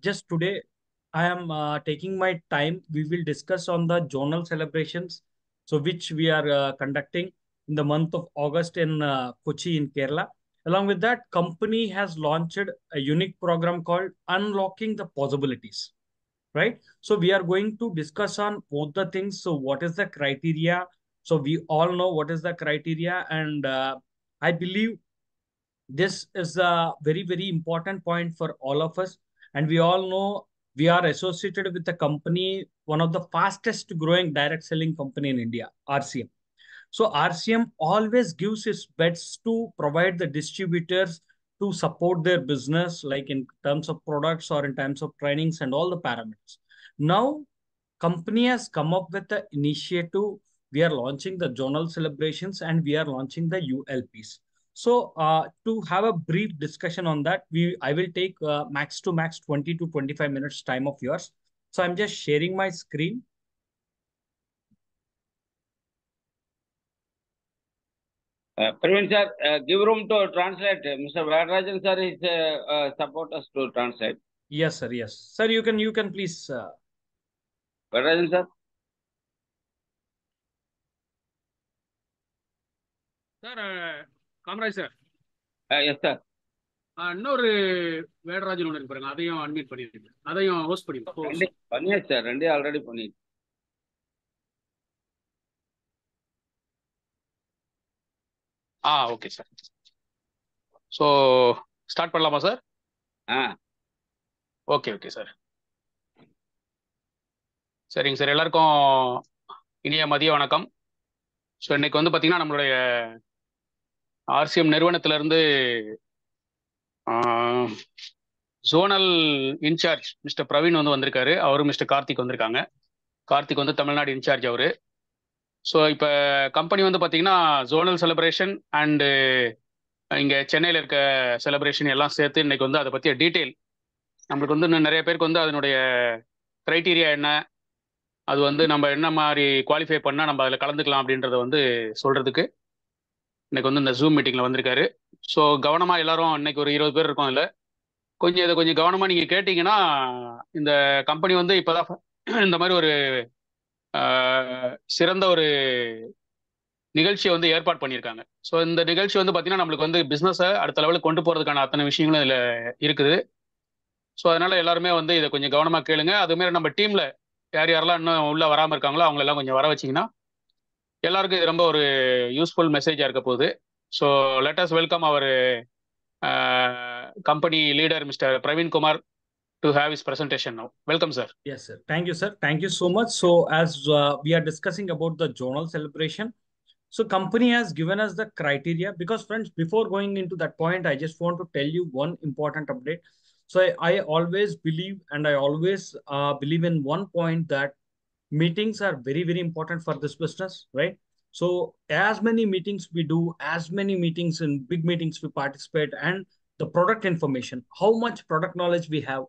Just today, I am taking my time. We will discuss on the journal celebrations, so which we are conducting in the month of August in Kochi in Kerala. Along with that, company has launched a unique program called Unlocking the Possibilities. Right. So we are going to discuss on both the things. So what is the criteria? So we all know what is the criteria, and I believe this is a very, very important point for all of us. And we all know we are associated with the company, one of the fastest growing direct selling company in India, RCM. So RCM always gives its best to provide the distributors to support their business, like in terms of products or in terms of trainings and all the parameters. Now, company has come up with the initiative. We are launching the journal celebrations and we are launching the ULPs. So to have a brief discussion on that, I will take max to max 20 to 25 minutes time of yours. So I'm just sharing my screen. Praveen sir, give room to translate. Mr. Varajan sir is support us to translate. Yes, sir. Yes, sir. You can please. Varajan sir. Sir, Kamraj sir. Yes sir. இன்னொரு வேடராஜன் ஒன்று இருக்கு பாருங்க, அதையும் admit பண்ணிருக்கேன், அதையும் host பண்ணிருக்கேன். பண்ணியாச்சு sir, ரெண்டே ஆல்ரெடி பண்ணிட்டு. Okay sir. ஸோ ஸ்டார்ட் பண்ணலாமா சார்? Okay okay sir. சரிங்க சார், எல்லாருக்கும் இனிய மதிய வணக்கம். ஸோ இன்னைக்கு வந்து பார்த்தீங்கன்னா நம்மளுடைய ஆர்சிஎம் நிறுவனத்திலிருந்து ஜோனல் இன்சார்ஜ் மிஸ்டர் பிரவீன் வந்து வந்திருக்காரு. அவரும் மிஸ்டர் கார்த்திக் வந்திருக்காங்க. கார்த்திக் வந்து தமிழ்நாடு இன்சார்ஜ் அவரு. ஸோ இப்போ கம்பெனி வந்து பார்த்தீங்கன்னா ஜோனல் செலிப்ரேஷன் அண்டு இங்கே சென்னையில் இருக்க செலிப்ரேஷன் எல்லாம் சேர்த்து இன்னைக்கு வந்து அதை பற்றிய டீட்டெயில் நம்மளுக்கு வந்து இன்னும் நிறைய பேருக்கு வந்து அதனுடைய க்ரைட்டீரியா என்ன, அது வந்து நம்ம என்ன மாதிரி குவாலிஃபை பண்ணால் நம்ம அதில் கலந்துக்கலாம் அப்படின்றத வந்து சொல்கிறதுக்கு இன்னைக்கு வந்து இந்த ஜூம் மீட்டிங்கில் வந்திருக்காரு. ஸோ கவனமாக எல்லாரும் இன்னைக்கு ஒரு 20 பேர் இருக்கோம். இதில் இதை கொஞ்சம் கவனமாக நீங்கள் கேட்டிங்கன்னா, இந்த கம்பெனி வந்து இப்போதான் இந்த மாதிரி ஒரு சிறந்த ஒரு நிகழ்ச்சியை வந்து ஏற்பாடு பண்ணியிருக்காங்க. ஸோ இந்த நிகழ்ச்சி வந்து பார்த்தீங்கன்னா நம்மளுக்கு வந்து பிஸ்னஸை அடுத்த லெவலுக்கு கொண்டு போகிறதுக்கான அத்தனை விஷயங்களும் இதில் இருக்குது. ஸோ அதனால எல்லாருமே வந்து இதை கொஞ்சம் கவனமாக கேளுங்க. அதுமாரி நம்ம டீமில் யார் யாரெல்லாம் இன்னும் உள்ளே வராமல் இருக்காங்களோ அவங்களெல்லாம் கொஞ்சம் வர வச்சிங்கன்னா எல்லாருக்கும் இது ரொம்ப ஒரு யூஸ்ஃபுல் மெசேஜாக இருக்க போகுது. So let us welcome our company leader, Mr. Praveen Kumar, to have his presentation now. Welcome, sir. Yes, sir. Thank you, sir. Thank you so much. So as we are discussing about the journal celebration, so company has given us the criteria, because friends, before going into that point, I just want to tell you one important update. So I always believe, and I always believe in one point, that meetings are very, very important for this business, right? So as many meetings we do, as many meetings in big meetings we participate, and the product information, how much product knowledge we have,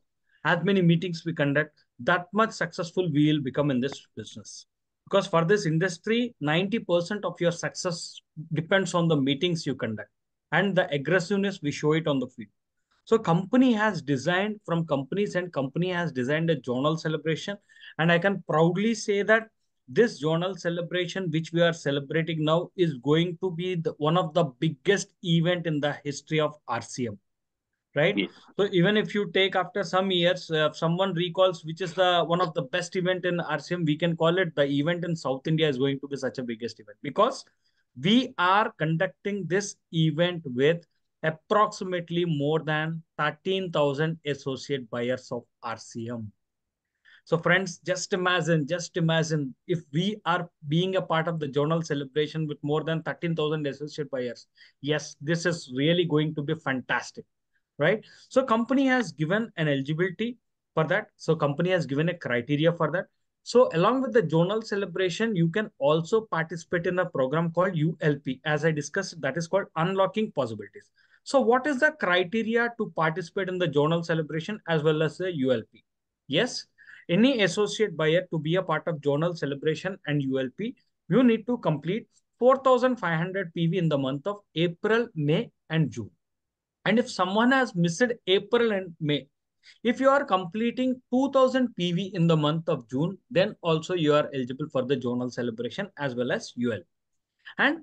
as many meetings we conduct, that much successful we will become in this business. Because for this industry, 90% of your success depends on the meetings you conduct and the aggressiveness we show it on the field. So company has designed, from companies, and company has designed a journal celebration. And I can proudly say that this journal celebration, which we are celebrating now, is going to be one of the biggest event in the history of RCM. Right. Yes. So even if you take after some years, if someone recalls which is the one of the best event in RCM, we can call it the event in South India is going to be such a biggest event, because we are conducting this event with approximately more than 13,000 associate buyers of RCM. So friends, just imagine if we are being a part of the journal celebration with more than 13,000 associate buyers. Yes, this is really going to be fantastic, right? So company has given an eligibility for that. So company has given a criteria for that. So along with the journal celebration, you can also participate in a program called ULP. As I discussed, that is called Unlocking Possibilities. So what is the criteria to participate in the journal celebration as well as the ULP? Yes, any associate buyer to be a part of journal celebration and ULP, you need to complete 4,500 PV in the month of April, May, and June. And if someone has missed April and May, If you are completing 2000 PV in the month of June, then also you are eligible for the zonal celebration as well as UL. And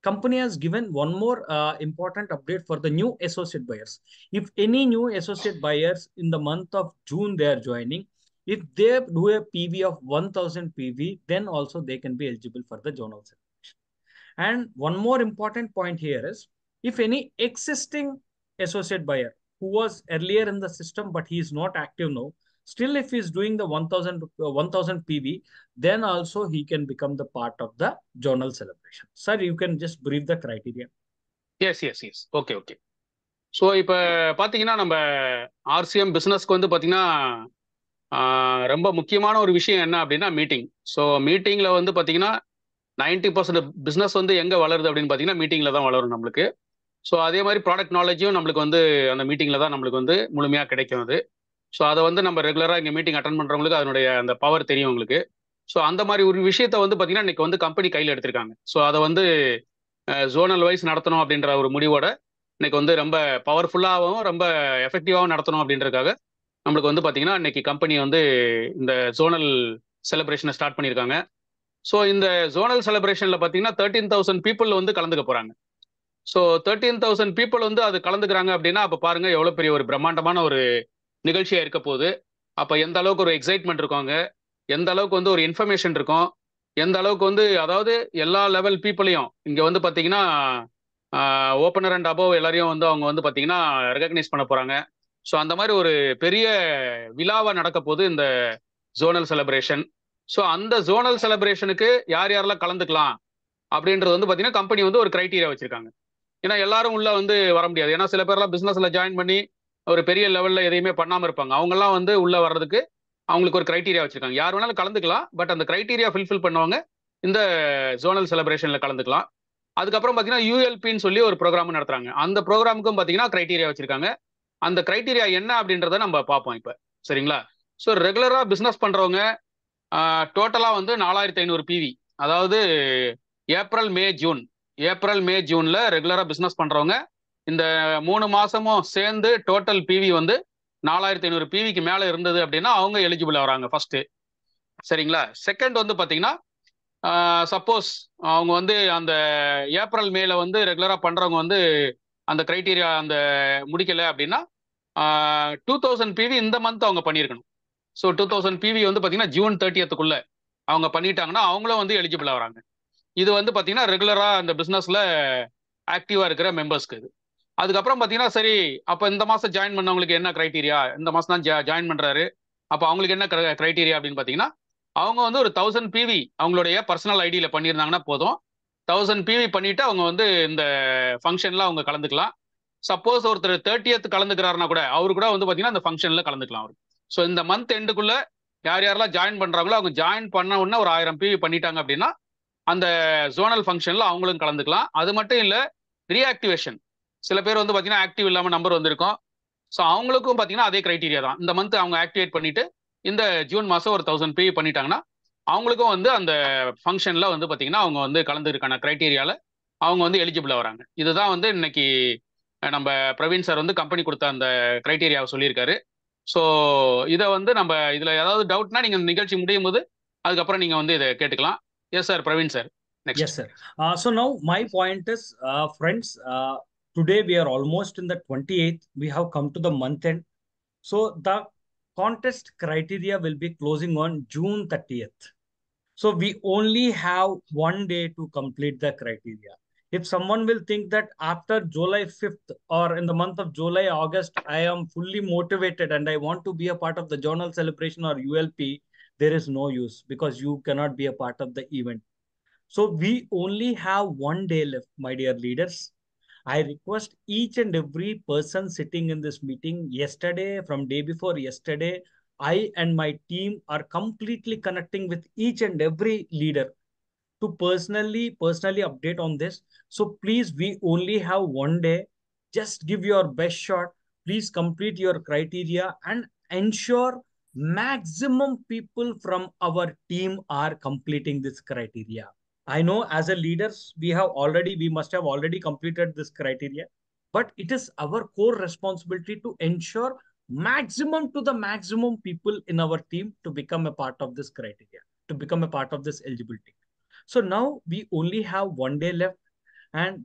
company has given one more important update for the new associate buyers. If any new associate buyers in the month of June they are joining, if they do a PV of 1000 PV, then also they can be eligible for the zonal celebration. And one more important point here is, if any existing associate buyer who was earlier in the system but he is not active now, still if he is doing the 1000 PV, then also he can become the part of the journal celebration. Sir, you can just brief the criteria. Yes yes yes okay okay. So இப்போ பார்த்தீங்கன்னா நம்ம RCM பிஸ்னஸ்க்கு வந்து பார்த்தீங்கன்னா ரொம்ப முக்கியமான ஒரு விஷயம் என்ன அப்படின்னா மீட்டிங். ஸோ மீட்டிங்கில் வந்து பார்த்தீங்கன்னா 90% பிஸ்னஸ் வந்து எங்கே வளருது அப்படின்னு பார்த்தீங்கன்னா மீட்டிங்கில் தான் வளரும் நம்மளுக்கு. ஸோ அதே மாதிரி ப்ராடக்ட் நாலேஜும் நம்மளுக்கு வந்து அந்த மீட்டிங்கில் தான் நம்மளுக்கு வந்து முழுமையாக கிடைக்கும் அது. ஸோ அதை வந்து நம்ம ரெகுலராக இங்கே மீட்டிங் அட்டன் பண்ணுறவங்களுக்கு அதனுடைய அந்த பவர் தெரியும் உங்களுக்கு. ஸோ அந்த மாதிரி ஒரு விஷயத்த வந்து பார்த்தீங்கன்னா இன்னைக்கு வந்து கம்பெனி கையில் எடுத்திருக்காங்க. ஸோ அதை வந்து ஜோனல் வைஸ் நடத்தணும் அப்படின்ற ஒரு முடிவோட இன்னைக்கு வந்து ரொம்ப பவர்ஃபுல்லாகவும் ரொம்ப எஃபெக்டிவாகவும் நடத்தணும் அப்படின்றதுக்காக நம்மளுக்கு வந்து பார்த்தீங்கன்னா இன்னைக்கு கம்பெனி வந்து இந்த ஜோனல் செலிப்ரேஷனை ஸ்டார்ட் பண்ணியிருக்காங்க. ஸோ இந்த ஜோனல் செலிப்ரேஷனில் பார்த்தீங்கன்னா 13,000 பீப்புள் வந்து கலந்துக்க போகிறாங்க. ஸோ 13,000 பீப்புள் வந்து அது கலந்துக்கிறாங்க அப்படின்னா அப்போ பாருங்க எவ்வளோ பெரிய ஒரு பிரம்மாண்டமான ஒரு நிகழ்ச்சியாக இருக்க போகுது. அப்போ எந்த அளவுக்கு ஒரு எக்ஸைட்மெண்ட் இருக்காங்க, எந்த அளவுக்கு வந்து ஒரு இன்ஃபர்மேஷன் இருக்கும், எந்த அளவுக்கு வந்து அதாவது எல்லா லெவல் பீப்புளையும் இங்கே வந்து பார்த்தீங்கன்னா ஓப்பனர் அண்ட் அபவ் எல்லாரையும் வந்து அவங்க வந்து பார்த்தீங்கன்னா ரெகக்னைஸ் பண்ண போகிறாங்க. ஸோ அந்த மாதிரி ஒரு பெரிய விழாவாக நடக்க போகுது இந்த ஜோனல் செலிப்ரேஷன். ஸோ அந்த ஜோனல் செலிப்ரேஷனுக்கு யார் யாரெல்லாம் கலந்துக்கலாம் அப்படின்றது வந்து பார்த்தீங்கன்னா கம்பெனி வந்து ஒரு கிரைட்டீரியா வச்சிருக்காங்க. ஏன்னா எல்லாரும் உள்ள வந்து வர முடியாது. ஏன்னா சில பேர்லாம் பிஸ்னஸில் ஜாயின் பண்ணி ஒரு பெரிய லெவலில் எதையுமே பண்ணாமல் இருப்பாங்க. அவங்கெல்லாம் வந்து உள்ள வர்றதுக்கு அவங்களுக்கு ஒரு கிரைட்டீரியா வச்சிருக்காங்க. யார் வேணாலும் கலந்துக்கலாம், பட் அந்த கிரைட்டீரியா ஃபில்ஃபில் பண்ணுவாங்க இந்த ஜோனல் செலிப்ரேஷனில் கலந்துக்கலாம். அதுக்கப்புறம் பார்த்தீங்கன்னா யூஎல்பின்னு சொல்லி ஒரு ப்ரோக்ராம் நடத்துறாங்க. அந்த ப்ரோக்ராமுக்கும் பார்த்தீங்கன்னா கிரைட்டீரியா வச்சிருக்காங்க. அந்த கிரைட்டீரியா என்ன அப்படின்றத நம்ம பார்ப்போம் இப்போ. சரிங்களா? ஸோ ரெகுலராக பிஸ்னஸ் பண்ணுறவங்க டோட்டலாக வந்து 4500 பிவி, அதாவது ஏப்ரல் மே ஜூனில் ரெகுலராக பிஸ்னஸ் பண்ணுறவங்க இந்த 3 மாதமும் சேர்ந்து டோட்டல் பிவி வந்து 4500 பிவிக்கு மேலே இருந்தது அப்படின்னா அவங்க எலிஜிபிள் ஆகிறாங்க ஃபர்ஸ்ட்டு. சரிங்களா? செகண்ட் வந்து பார்த்தீங்கன்னா சப்போஸ் அவங்க வந்து அந்த ஏப்ரல் மேல வந்து ரெகுலராக பண்ணுறவங்க வந்து அந்த கிரைட்டீரியா அந்த முடிக்கலை அப்படின்னா 2000 பிவி இந்த மந்த் அவங்க பண்ணியிருக்கணும். ஸோ 2000 பிவி வந்து பார்த்தீங்கன்னா ஜூன் 30th அவங்க பண்ணிட்டாங்கன்னா அவங்களும் வந்து எலிஜிபிள் ஆகிறாங்க. இது வந்து பார்த்தீங்கன்னா ரெகுலராக அந்த பிஸ்னஸில் ஆக்டிவாக இருக்கிற மெம்பர்ஸ்க்கு இது. அதுக்கப்புறம் பார்த்தீங்கன்னா சரி அப்போ இந்த மாதம் ஜாயின் பண்ணவங்களுக்கு என்ன கிரைட்டீரியா, இந்த மாதம் தான் ஜாயின் பண்ணுறாரு, அப்போ அவங்களுக்கு என்ன கிரைட்டீரியா அப்படின்னு பார்த்தீங்கன்னா அவங்க வந்து ஒரு 1000 பிவி அவங்களுடைய பர்சனல் ஐடியில் பண்ணியிருந்தாங்கன்னா போதும். 1000 பிவி பண்ணிட்டு அவங்க வந்து இந்த ஃபங்க்ஷனில் அவங்க கலந்துக்கலாம். சப்போஸ் ஒருத்தர் 30th கலந்துக்கிறாருன்னா கூட அவரு கூட வந்து பார்த்தீங்கன்னா அந்த ஃபங்க்ஷனில் கலந்துக்கலாம் அவர். ஸோ இந்த மந்த் எண்டுக்குள்ள யார் யாரெல்லாம் ஜாயின் பண்ணுறாங்களோ அவங்க ஜாயின் பண்ண உடனே ஒரு 1000 பிவி பண்ணிட்டாங்க அப்படின்னா அந்த ஜோனல் ஃபங்க்ஷனில் அவங்களும் கலந்துக்கலாம். அது மட்டும் இல்லை, ரீஆக்டிவேஷன் சில பேர் வந்து பார்த்தீங்கன்னா ஆக்டிவ் இல்லாமல் நம்பர் வந்திருக்கும். ஸோ அவங்களுக்கும் பார்த்தீங்கன்னா அதே கிரைட்டீரியா தான். இந்த மந்த் அவங்க ஆக்டிவேட் பண்ணிட்டு இந்த ஜூன் மாதம் ஒரு 1000 பிவி பண்ணிட்டாங்கன்னா அவங்களுக்கும் வந்து அந்த ஃபங்க்ஷனில் வந்து பார்த்தீங்கன்னா அவங்க வந்து கலந்துருக்கான கிரைட்டீரியாவில் அவங்க வந்து எலிஜிபிளாக வராங்க. இதுதான் வந்து இன்னைக்கு நம்ம பிரவீன் சார் வந்து கம்பெனி கொடுத்த அந்த கிரைட்டீரியாவை சொல்லியிருக்காரு. ஸோ இதை வந்து நம்ம இதில் ஏதாவது டவுட்னா நீங்கள் நிகழ்ச்சி முடியும் போது அதுக்கப்புறம் நீங்கள் வந்து இதை கேட்டுக்கலாம். Yes sir, Praveen sir. Yes, sir. So now my point is, friends, today we are almost in the 28th. We have come to the month end. So the contest criteria will be closing on June 30th. So we only have 1 day to complete the criteria. If someone will think that after July 5th or in the month of July, August, I am fully motivated and I want to be a part of the journal celebration or ULP, there is no use because you cannot be a part of the event. So we only have 1 day left, my dear leaders. I request each and every person sitting in this meeting yesterday, from day before yesterday, I and my team are completely connecting with each and every leader to personally update on this. So please, we only have 1 day. Just give your best shot. Please complete your criteria and ensure maximum people from our team are completing this criteria. I know as a leaders, we must have already completed this criteria, but it is our core responsibility to ensure maximum to the maximum people in our team to become a part of this criteria, to become a part of this eligibility. So now we only have 1 day left, and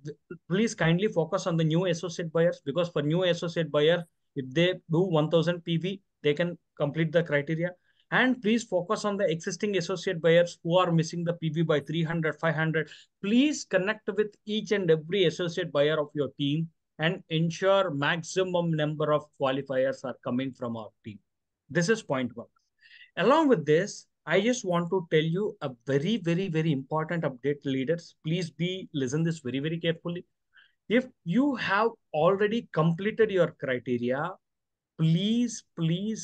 please kindly focus on the new associate buyers, because for new associate buyer, if they do 1000 PV, they can complete the criteria. And please focus on the existing associate buyers who are missing the PV by 300, 500. Please connect with each and every associate buyer of your team and ensure maximum number of qualifiers are coming from our team. This is point one. Along with this, I just want to tell you a very, very, very important update, leaders. Please listen this very, very carefully. If you have already completed your criteria, please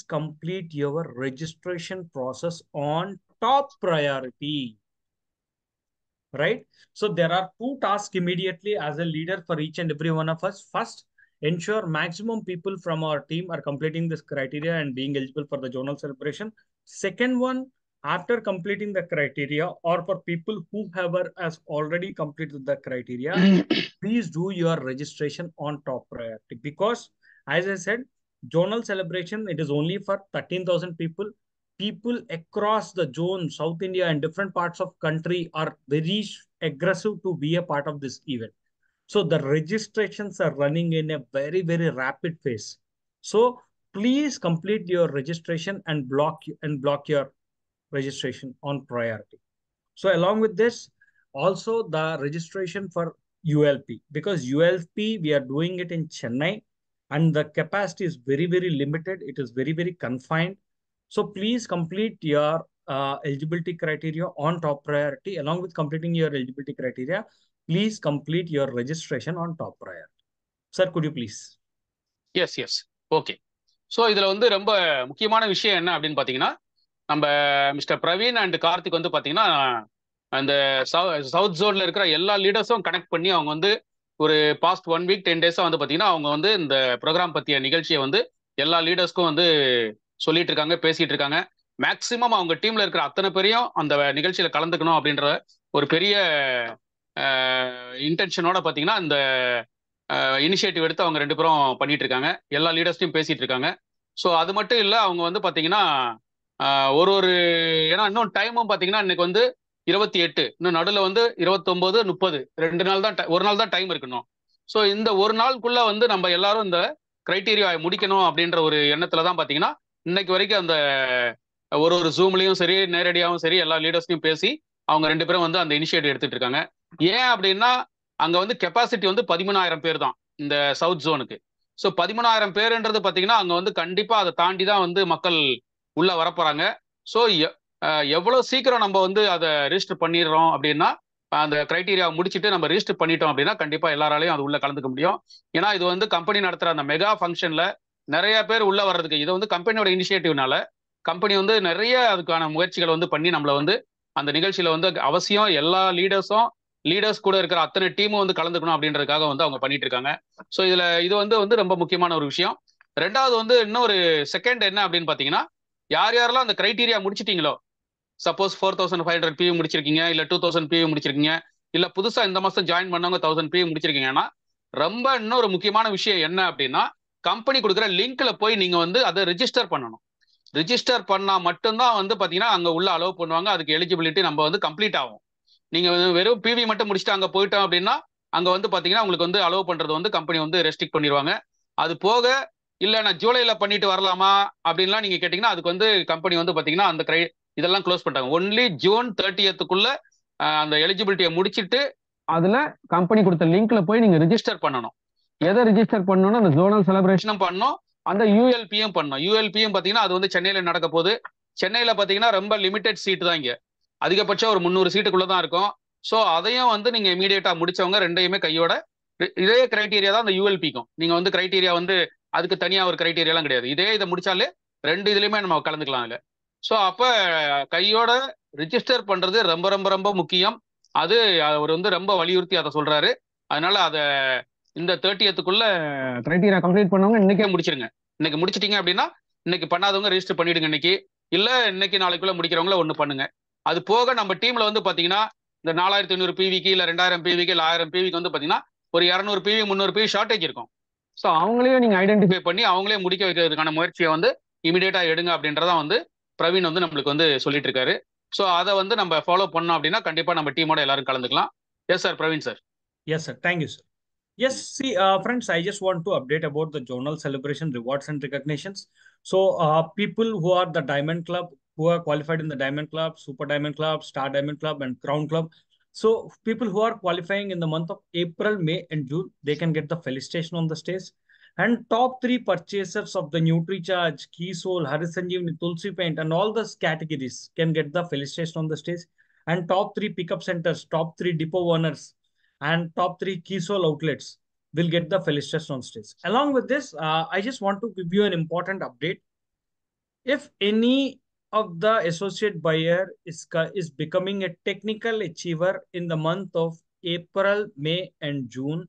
complete your registration process on top priority. Right? So there are 2 tasks immediately as a leader for each and every one of us. First, ensure maximum people from our team are completing this criteria and being eligible for the zonal celebration. Second one, after completing the criteria, or for people whoever has already completed the criteria, please do your registration on top priority, because as I said, zonal celebration, it is only for 13,000 people. People across the zone, South India and different parts of country are very aggressive to be a part of this event. So the registrations are running in a very, very rapid phase. So please complete your registration and block your registration on priority. So along with this, also the registration for ULP, because ULP, we are doing it in Chennai and the capacity is very, very limited. It is very, very confined. So please complete your eligibility criteria on top priority. Along with completing your eligibility criteria, please complete your registration on top priority. Sir, could you please? S okay. So இதில் வந்து ரொம்ப முக்கியமான விஷயம் என்ன அப்படின்னு பார்த்தீங்கன்னா, நம்ம mister Praveen and Karthik வந்து பார்த்தீங்கன்னா, அந்த சவுத் ஜோனில் இருக்கிற எல்லா லீடர்ஸும் கனெக்ட் பண்ணி அவங்க வந்து ஒரு பாஸ்ட் 1 வீக் 10 டேஸாக வந்து பார்த்தீங்கன்னா, அவங்க வந்து இந்த ப்ரோக்ராம் பற்றிய நிகழ்ச்சியை வந்து எல்லா லீடர்ஸ்க்கும் வந்து சொல்லிட்டு இருக்காங்க, பேசிட்டு இருக்காங்க. மேக்சிமம் அவங்க டீம்ல இருக்கிற அத்தனை பேரையும் அந்த நிகழ்ச்சியில கலந்துக்கணும் அப்படின்ற ஒரு பெரிய இன்டென்ஷனோட பார்த்தீங்கன்னா இந்த இனிஷியேட்டிவ் எடுத்து அவங்க 2 பேரும் பண்ணிட்டு இருக்காங்க. எல்லா லீடர்ஸ்டையும் பேசிட்டு இருக்காங்க. ஸோ அது மட்டும் இல்லை, அவங்க வந்து பார்த்தீங்கன்னா ஒரு ஏன்னா இன்னும் டைமும் பார்த்தீங்கன்னா இன்னைக்கு வந்து 28, இன்னும் நடுவில் வந்து 29, 30, 2 நாள் தான், ஒரு நாள் தான் டைம் இருக்கணும். ஸோ இந்த ஒரு நாளுக்குள்ள வந்து நம்ம எல்லாரும் இந்த கிரைட்டீரியா முடிக்கணும் அப்படின்ற ஒரு எண்ணத்துல தான் பார்த்தீங்கன்னா இன்னைக்கு வரைக்கும் அந்த ஒரு ஜூம்லையும் சரி நேரடியாகவும் சரி எல்லா லீடர்ஸ்லையும் பேசி அவங்க 2 பேரும் வந்து அந்த இனிஷியேட்டிவ் எடுத்துட்டு இருக்காங்க. ஏன் அப்படின்னா அங்க வந்து கெப்பாசிட்டி வந்து 13,000 பேர் தான் இந்த சவுத் ஜோனுக்கு. ஸோ 13,000 பேருன்றது பார்த்தீங்கன்னா அங்க வந்து கண்டிப்பா அதை தாண்டி தான் வந்து மக்கள் உள்ள வரப்போறாங்க. ஸோ எவ்வளவு சீக்கிரம் நம்ம வந்து அதை ரிஜிஸ்டர் பண்ணிடுறோம் அப்படின்னா, அந்த கிரைட்டீரியா முடிச்சுட்டு நம்ம ரிஜிஸ்டர் பண்ணிட்டோம் அப்படின்னா கண்டிப்பா எல்லாராலையும் அது உள்ள கலந்துக்க முடியும். ஏன்னா இது வந்து கம்பெனி நடத்துற அந்த மெகா ஃபங்க்ஷன்ல நிறைய பேர் உள்ள வர்றதுக்கு, இது வந்து கம்பெனியோட இனிஷியேட்டிவ்னால கம்பெனி வந்து நிறைய அதுக்கான முயற்சிகள் வந்து பண்ணி நம்மள வந்து அந்த நிகழ்ச்சியில வந்து அவசியம் எல்லா லீடர்ஸ் கூட இருக்கிற அத்தனை டீமும் வந்து கலந்துக்கணும் அப்படின்றதுக்காக வந்து அவங்க பண்ணிட்டு இருக்காங்க. ஸோ இது வந்து ரொம்ப முக்கியமான ஒரு விஷயம். ரெண்டாவது வந்து இன்னொரு செகண்ட் என்ன அப்படின்னு பாத்தீங்கன்னா, யாரெல்லாம் அந்த கிரைட்டீரியா முடிச்சிட்டீங்களோ, சப்போஸ் 4,500 PV முடிச்சிருக்கீங்க, இல்ல 2,000 PV முடிச்சிருக்கீங்க, இல்ல புதுசா இந்த மாசம் ஜாயின் பண்ணவங்க 1,000 PV முடிச்சிருக்கீங்கன்னா, ரொம்ப இன்னொரு முக்கியமான விஷயம் என்ன அப்படின்னா, கம்பெனி கொடுக்குற லிங்க்ல போய் நீங்க வந்து அதை ரிஜிஸ்டர் பண்ணணும். ரிஜிஸ்டர் பண்ணா மட்டும்தான் வந்து பாத்தீங்கன்னா அங்க உள்ள அலோவ் பண்ணுவாங்க. அதுக்கு எலிஜிபிலிட்டி நம்ம வந்து கம்ப்ளீட் ஆகும். நீங்க வெறும் பிவி மட்டும் முடிச்சுட்டு அங்க போயிட்டோம் அப்படின்னா அங்க வந்து பாத்தீங்கன்னா உங்களுக்கு வந்து அலோவ் பண்றது வந்து கம்பெனி வந்து ரெஸ்ட்ரிக்ட் பண்ணிடுவாங்க. அது போக இல்ல நான் ஜூலைல பண்ணிட்டு வரலாமா அப்படின்லாம் நீங்க கேட்டீங்கன்னா அதுக்கு வந்து கம்பெனி வந்து பாத்தீங்கன்னா அந்த இதெல்லாம் க்ளோஸ் பண்ணிட்டாங்க. ஒன்லி ஜூன் 30th அந்த எலிஜிபிலிட்டியை முடிச்சுட்டு அதுல கம்பெனி கொடுத்த லிங்க்ல போய் நீங்க ரிஜிஸ்டர் பண்ணணும். எதை ரிஜிஸ்டர் பண்ணணும்னா அந்த ஜோனல் செலிப்ரேஷனும் பண்ணணும், அந்த யூஎல்பியும் பண்ணணும். யூஎல்பியும் பாத்தீங்கன்னா அது வந்து சென்னையில நடக்க போகுது. சென்னையில பாத்தீங்கன்னா ரொம்ப லிமிடெட் சீட் தான், இங்க அதிகபட்சம் ஒரு 300 சீட்டுக்குள்ளதான் இருக்கும். ஸோ அதையும் வந்து நீங்க இமீடியட்டா முடிச்சவங்க 2யுமே கையோட இதே கிரைட்டீரியா தான் அந்த யூஎல்பிக்கும். நீங்க வந்து கிரைட்டீரியா வந்து அதுக்கு தனியா ஒரு கிரைட்டீரியாலாம் கிடையாது. இதை முடிச்சாலே 2 இதுலயுமே நம்ம கலந்துக்கலாம் அதுல. ஸோ அப்ப கையோட ரிஜிஸ்டர் பண்றது ரொம்ப ரொம்ப ரொம்ப முக்கியம். அது அவர் வந்து ரொம்ப வலியுறுத்தி அதை சொல்றாரு. அதனால அதை இந்த 30th கிரைட்டீரியா கம்ப்ளீட் பண்ணவங்க இன்னைக்கே முடிச்சிருங்க. இன்னைக்கு முடிச்சிட்டீங்க அப்படின்னா இன்னைக்கு பண்ணாதவங்க ரெஜிஸ்டர் பண்ணிடுங்க இன்னைக்கு, இல்ல இன்னைக்கு நாளைக்குள்ள முடிக்கிறவங்கள ஒண்ணு பண்ணுங்க. அது போக நம்ம டீம்ல வந்து பாத்தீங்கன்னா இந்த 4,500 PVக்கு இல்ல 2,000 PVக்கு இல்ல 1,000 PVக்கு வந்து பாத்தீங்கன்னா ஒரு 200 PV 300 PV ஷார்டேஜ் இருக்கும். ஸோ அவங்களையும் நீங்க ஐடென்டிஃபை பண்ணி அவங்களே முடிக்க வைக்கிறதுக்கான முயற்சியை வந்து இமீடியட்டா எடுங்க அப்படின்றதான் வந்து பிரவீன் வந்து நம்மளுக்கு வந்து சொல்லிட்டு இருக்காரு. ஸோ அதை வந்து நம்ம ஃபாலோ பண்ணோம் அப்படின்னா கண்டிப்பா நம்ம டீமோட எல்லாரும் கலந்துக்கலாம். Yes sir, Praveen sir. Yes, sir. Thank you, sir. Yes, see, friends, I just want to update about the journal celebration rewards and recognitions. So, people who are the Diamond Club, who are qualified in the Diamond Club, Super Diamond Club, Star Diamond Club, and Crown Club. So, people who are qualifying in the month of April, May, and June, they can get the felicitation on the stage. And top 3 purchasers of the NutriCharge, Keysol, Harisanjeevani, Tulsi Paint, and all those categories can get the felicitation on the stage. And top 3 pickup centers, top 3 depot owners, and top 3 Keysol outlets will get the felicitation on stage. Along with this, I just want to give you an important update. If any of the associate buyer is becoming a technical achiever in the month of April, May, and June,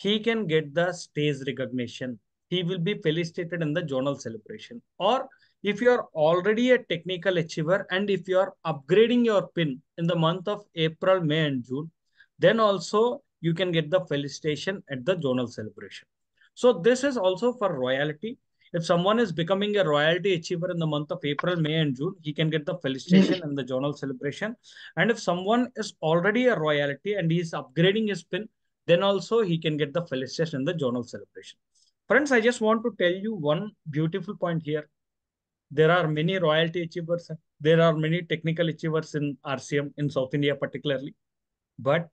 he can get the stage recognition. He will be felicitated in the journal celebration. Or if you are already a technical achiever and if you are upgrading your PIN in the month of April, May, and June, then also you can get the felicitation at the journal celebration. So this is also for royalty. If someone is becoming a royalty achiever in the month of April, May, and June, he can get the felicitation in the journal celebration. And if someone is already a royalty and he is upgrading his PIN, then also he can get the felicitation in the journal celebration. Friends, I just want to tell you one beautiful point here. There are many royalty achievers. There are many technical achievers in RCM, in South India particularly. But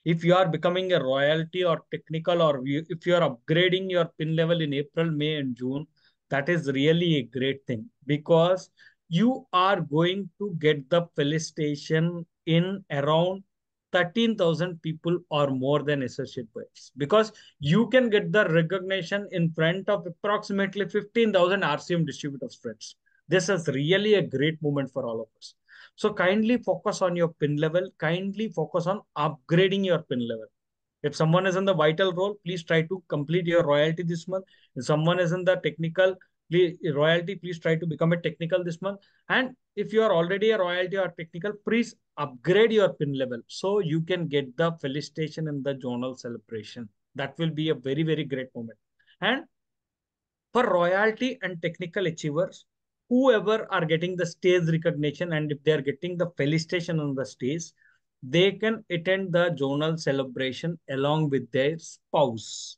if you are becoming a royalty or technical, or if you are upgrading your PIN level in April, May, and June, that is really a great thing, because you are going to get the felicitation in around 13,000 people or more than associate buyers, because you can get the recognition in front of approximately 15,000 RCM distributors, friends. This is really a great moment for all of us. So kindly focus on your PIN level. Kindly focus on upgrading your PIN level. If someone is in the vital role, please try to complete your royalty this month. If someone is in the technical royalty, please try to become a technical this month. And if you are already a royalty or technical, please upgrade your PIN level so you can get the felicitation in the journal celebration. That will be a very, very great moment. And for royalty and technical achievers, whoever are getting the stage recognition and if they are getting the felicitation on the stage, they can attend the journal celebration along with their spouse.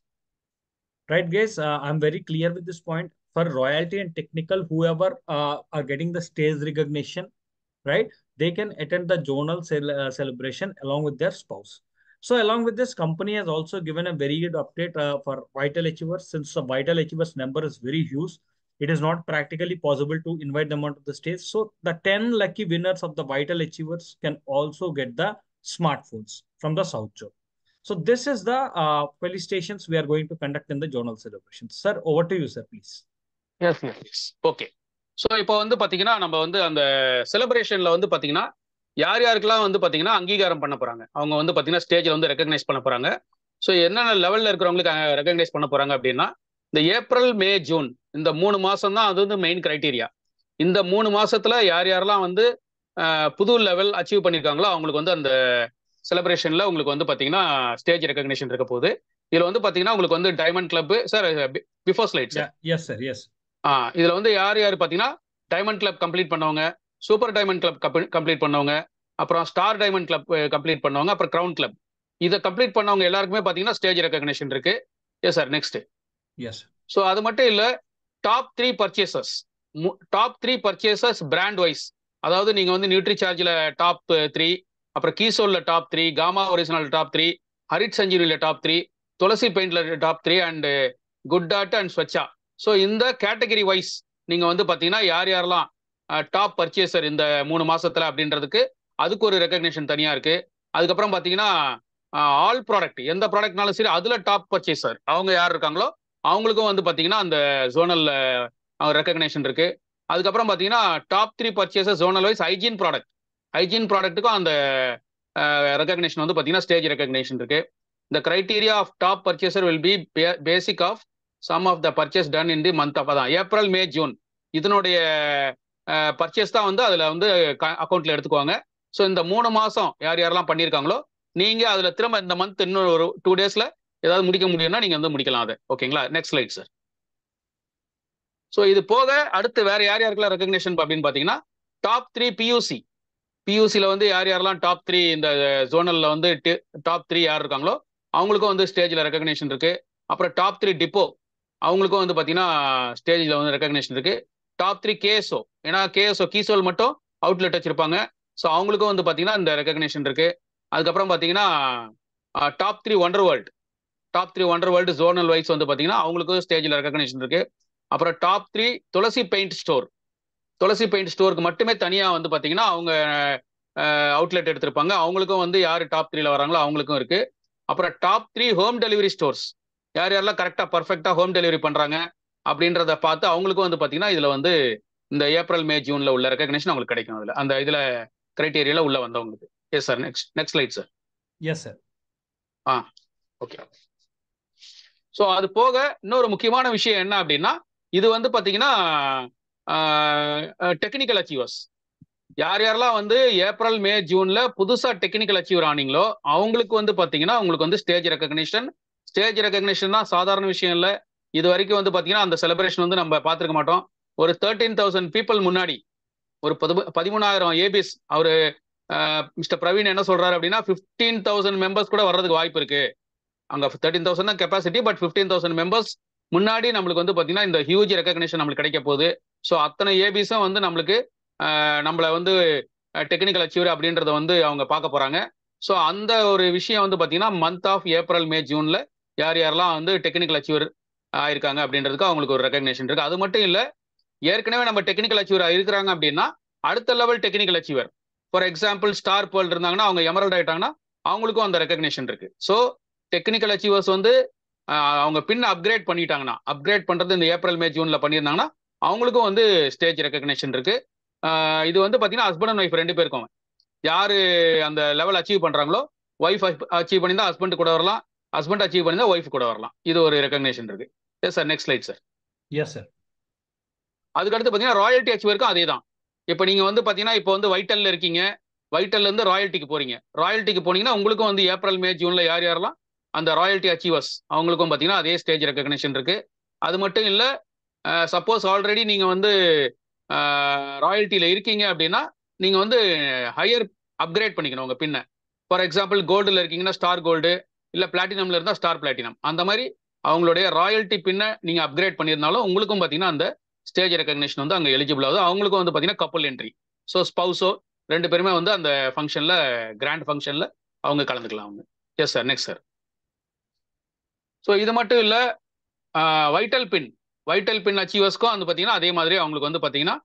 Right, guys? I'm very clear with this point. For royalty and technical, whoever are getting the stage recognition, right, they can attend the journal celebration along with their spouse. So along with this, company has also given a very good update for vital achievers. Since the vital achievers number is very huge, it is not practically possible to invite them onto the stage. So the 10 lucky winners of the vital achievers can also get the smartphones from the South Zone. So this is the felicitations we are going to conduct in the journal celebration. Sir, over to you, sir, please. Yes yes okay. So இப்போ வந்து பார்த்தீங்கன்னா நம்ம வந்து அந்த செலிப்ரேஷனில் வந்து பார்த்தீங்கன்னா யார் யாருக்கெல்லாம் வந்து பார்த்தீங்கன்னா அங்கீகாரம் பண்ண போகிறாங்க, அவங்க வந்து பார்த்தீங்கன்னா ஸ்டேஜில் வந்து ரெகக்னைஸ் பண்ண போகிறாங்க. ஸோ என்னென்ன லெவலில் இருக்கிறவங்களுக்கு ரெகக்னைஸ் பண்ண போகிறாங்க அப்படின்னா, இந்த ஏப்ரல், மே, ஜூன் இந்த 3 மாதம் தான் அது வந்து மெயின் கிரைட்டீரியா. இந்த 3 மாசத்துல யார் யாரெல்லாம் வந்து புது லெவல் அச்சீவ் பண்ணியிருக்காங்களோ அவங்களுக்கு வந்து அந்த செலிப்ரேஷனில் உங்களுக்கு வந்து பார்த்தீங்கன்னா ஸ்டேஜ் ரெகக்னேஷன் இருக்க போகுது. இதில் வந்து பார்த்தீங்கன்னா உங்களுக்கு வந்து diamond club sir, before slide sir. Yes sir, yes. இதுல வந்து யார் யார் பார்த்தீங்கன்னா டைமண்ட் கிளப் கம்ப்ளீட் பண்ணவங்க, சூப்பர் டைமண்ட் கிளப் கம்ப்ளீட் பண்ணவங்க, அப்புறம் ஸ்டார் டைமண்ட் கிளப் கம்ப்ளீட் பண்ணவங்க, அப்புறம் கிரவுன் கிளப், இதை கம்ப்ளீட் பண்ணவங்க எல்லாருக்குமே பார்த்தீங்கன்னா ஸ்டேஜ் ரெகக்னேஷன் இருக்கு. Yes sir, next. Yes. So அது மட்டும் இல்லை, டாப் 3 பர்ச்சேசர்ஸ் பிராண்ட் வைஸ், அதாவது நீங்க வந்து நியூட்ரிசார்ஜில் டாப் 3, அப்புறம் கீசோல்ல top 3, Gamma Oryzanol top 3, Harit சஞ்சீவில டாப் 3, துளசி பெயிண்ட்ல top 3 and Good Dot and Swachha. So இந்த கேட்டகரி வைஸ் நீங்க வந்து பாத்தீங்கன்னா யார் யாரெல்லாம் டாப் பர்ச்சேசர் இந்த 3 மாசத்துல அப்படின்றதுக்கு அதுக்கு ஒரு ரெகக்னேஷன் தனியா இருக்கு. அதுக்கப்புறம் பாத்தீங்கன்னா ஆல் ப்ராடக்ட், எந்த ப்ராடக்ட்னாலும் சரி அதுல டாப் பர்ச்சேசர் அவங்க யார் இருக்காங்களோ அவங்களுக்கும் வந்து பாத்தீங்கன்னா அந்த ஜோனல் ரெகக்னேஷன் இருக்கு. அதுக்கப்புறம் பாத்தீங்கன்னா top 3 purchaser zonal wise hygiene ப்ராடக்ட்டுக்கும் அந்த ரெகக்னேஷன் வந்து பாத்தீங்கன்னா ஸ்டேஜ் ரெகக்னேஷன் இருக்கு. The criteria of top purchaser will be basic of sum of the purchase done in the month of April, May, June. இதனுடைய purchase தான் வந்து அதுல வந்து அக்கௌண்ட்ல எடுத்துக்குவாங்க. ஸோ இந்த 3 மாசம் யார் யாரெல்லாம் பண்ணியிருக்காங்களோ நீங்க அதுல திரும்ப இந்த மந்த் இன்னும் ஒரு 2 டேஸ்ல ஏதாவது முடிக்க முடியும்னா நீங்க வந்து முடிக்கலாம் அதை. ஓகேங்களா? Next slide sir. ஸோ இது போக அடுத்து வேற யார் யாருக்கெல்லாம் ரெகக்னேஷன் அப்படின்னு பார்த்தீங்கன்னா டாப் 3 பியூசி. பியூசியில் வந்து யார் யாரெல்லாம் டாப் 3 இந்த ஜோனலில் வந்து டாப் 3 யார் இருக்காங்களோ அவங்களுக்கும் வந்து ஸ்டேஜில் ரெகக்னேஷன் இருக்கு. அப்புறம் டாப் 3 டிப்போ அவங்களுக்கும் வந்து பார்த்தீங்கன்னா ஸ்டேஜில் வந்து ரெகக்னேஷன் இருக்கு. டாப் 3 கேஎஸ்ஓ, ஏன்னா கேஎஸ்ஓ கீசோல் மட்டும் அவுட்லெட் வச்சிருப்பாங்க. ஸோ அவங்களுக்கும் வந்து பார்த்தீங்கன்னா இந்த ரெகக்னேஷன் இருக்கு. அதுக்கப்புறம் பார்த்தீங்கன்னா top 3 wonder world, top 3 wonder world zonal wise வந்து பார்த்தீங்கன்னா அவங்களுக்கும் ஸ்டேஜில் ரெகக்னேஷன் இருக்கு. அப்புறம் top 3 Tulasi paint store, Tulasi paint ஸ்டோருக்கு மட்டுமே தனியாக வந்து பார்த்தீங்கன்னா அவங்க அவுட்லெட் எடுத்திருப்பாங்க. அவங்களுக்கும் வந்து யார் டாப் 3ல வராங்களோ அவங்களுக்கும் இருக்கு. அப்புறம் டாப் 3 ஹோம் டெலிவரி ஸ்டோர்ஸ், யார் யாரெல்லாம் கரெக்டாக பர்ஃபெக்டாக ஹோம் டெலிவரி பண்ணுறாங்க அப்படின்றத பார்த்து அவங்களுக்கும் வந்து பார்த்தீங்கன்னா இதில் வந்து இந்த ஏப்ரல் மே ஜூனில் உள்ள ரெகக்னேஷன் அவங்களுக்கு கிடைக்கும். அதில் அந்த இதில் கிரைட்டீரியாவில் உள்ள வந்தவங்களுக்கு. Yes sir. Next slide sir. Yes sir. Okay. So அது போக இன்னொரு முக்கியமான விஷயம் என்ன அப்படின்னா இது வந்து பார்த்தீங்கன்னா டெக்னிக்கல் அச்சீவர்ஸ், யார் யாரெல்லாம் வந்து ஏப்ரல் மே ஜூன்ல புதுசா டெக்னிக்கல் அச்சீவர் ஆனீங்களோ அவங்களுக்கு வந்து பாத்தீங்கன்னா உங்களுக்கு வந்து ஸ்டேஜ் ரெகக்னிஷன். ஸ்டேஜ் ரெகக்னிஷன் தான் சாதாரண விஷயம் இல்லை. இது வரைக்கும் வந்து பாத்தீங்கன்னா அந்த செலிப்ரேஷன் வந்து நம்ம பார்த்துருக்க மாட்டோம். ஒரு 13,000 பீப்புள் முன்னாடி ஒரு 13,000 ஏபிஸ் அவரு மிஸ்டர் பிரவீன் என்ன சொல்றாரு அப்படின்னா 15,000 மெம்பர்ஸ் கூட வர்றதுக்கு வாய்ப்பு இருக்கு. அங்க 13,000 தான் கெப்பாசிட்டி, பட் 15,000 மெம்பர்ஸ் முன்னாடி நம்மளுக்கு வந்து பாத்தீங்கன்னா இந்த ஹியூஜ் ரெகக்னிஷன் நம்மளுக்கு கிடைக்க போகுது. ஸோ அத்தனை ஏபிஸும் வந்து நம்மளுக்கு நம்மளை வந்து டெக்னிக்கல் அச்சீவர் அப்படின்றத வந்து அவங்க பார்க்க போறாங்க. ஸோ அந்த ஒரு விஷயம் வந்து பார்த்தீங்கன்னா மந்த் ஆஃப் ஏப்ரல் மே ஜூன்ல யார் யாரெல்லாம் வந்து டெக்னிக்கல் அச்சீவர் ஆயிருக்காங்க அப்படின்றதுக்கு அவங்களுக்கு ஒரு ரெகக்னேஷன் இருக்கு. அது மட்டும் இல்லை, ஏற்கனவே நம்ம டெக்னிக்கல் அச்சீவர் இருக்கிறாங்க அப்படின்னா அடுத்த level technical achiever, for example star pearl இருந்தாங்கன்னா அவங்க எமரல்ட் ஆயிட்டாங்கன்னா அவங்களுக்கும் அந்த ரெகக்னேஷன் இருக்கு. ஸோ டெக்னிக்கல் அச்சீவர்ஸ் வந்து அவங்க பின் அப்கிரேட் பண்ணிட்டாங்கன்னா, அப்கிரேட் பண்றது இந்த ஏப்ரல் மே ஜூன்ல பண்ணியிருந்தாங்கன்னா அவங்களுக்கும் வந்து ஸ்டேஜ் ரெகக்னேஷன் இருக்கு. இது வந்து பார்த்தீங்கன்னா ஹஸ்பண்ட் அண்ட் ஒய்ஃப் 2 பேருக்கும் யாரு அந்த லெவல் அச்சீவ் பண்றாங்களோ, ஒய்ஃப் அச்சீவ் பண்ணியிருந்தா ஹஸ்பண்ட் கூட வரலாம், ஹஸ்பண்ட் அச்சீவ் பண்ணியிருந்தா ஒய்ஃப் கூட வரலாம். இது ஒரு ரெகக்னேஷன் இருக்கு. Yes sir. Next slide sir. Yes sir. அதுக்கடுத்து பார்த்தீங்கன்னா ராயல்ட்டி அச்சீவருக்கும் அதே தான். இப்போ நீங்க வந்து பார்த்தீங்கன்னா இப்போ வந்து வைட்டல்ல இருக்கீங்க, வைட்டல்ல இருந்து ராயல்ட்டிக்கு போறீங்க. ராயல்ட்டிக்கு போனீங்கன்னா உங்களுக்கும் வந்து ஏப்ரல் மே ஜூன்ல யார் யாரெல்லாம் அந்த ராயல்ட்டி அச்சீவர்ஸ் அவங்களுக்கும் பார்த்தீங்கன்னா அதே ஸ்டேஜ் ரெகக்னேஷன் இருக்கு. அது மட்டும் இல்லை, சப்போஸ் ஆல்ரெடி நீங்க வந்து ராயல்ட்டியில் இருக்கீங்க அப்படின்னா நீங்கள் வந்து ஹையர் அப்கிரேட் பண்ணிக்கணும் உங்கள் பின்ன. ஃபார் எக்ஸாம்பிள் கோல்டில் இருக்கீங்கன்னா ஸ்டார் கோல்டு, இல்லை பிளாட்டினம்ல இருந்தால் ஸ்டார் பிளாட்டினம், அந்த மாதிரி அவங்களுடைய ராயல்ட்டி பின்ன நீங்கள் அப்கிரேட் பண்ணியிருந்தாலும் உங்களுக்கும் பார்த்தீங்கன்னா அந்த ஸ்டேஜ் ரெகக்னேஷன் வந்து அங்கே எலிஜிபிள் ஆகுது. அவங்களுக்கும் வந்து பார்த்தீங்கன்னா கப்பல் என்ட்ரி, ஸோ ஸ்பவுஸோ 2 பேருமே வந்து அந்த ஃபங்க்ஷனில் கிராண்ட் ஃபங்க்ஷனில் அவங்க கலந்துக்கலாம் அவங்க. S sir. Next sir. So இது மட்டும் இல்லை, வைட்டல் பின் அச்சீவர்ஸ்க்கும் வந்து பார்த்தீங்கன்னா அதே மாதிரி அவங்களுக்கு வந்து பார்த்தீங்கன்னா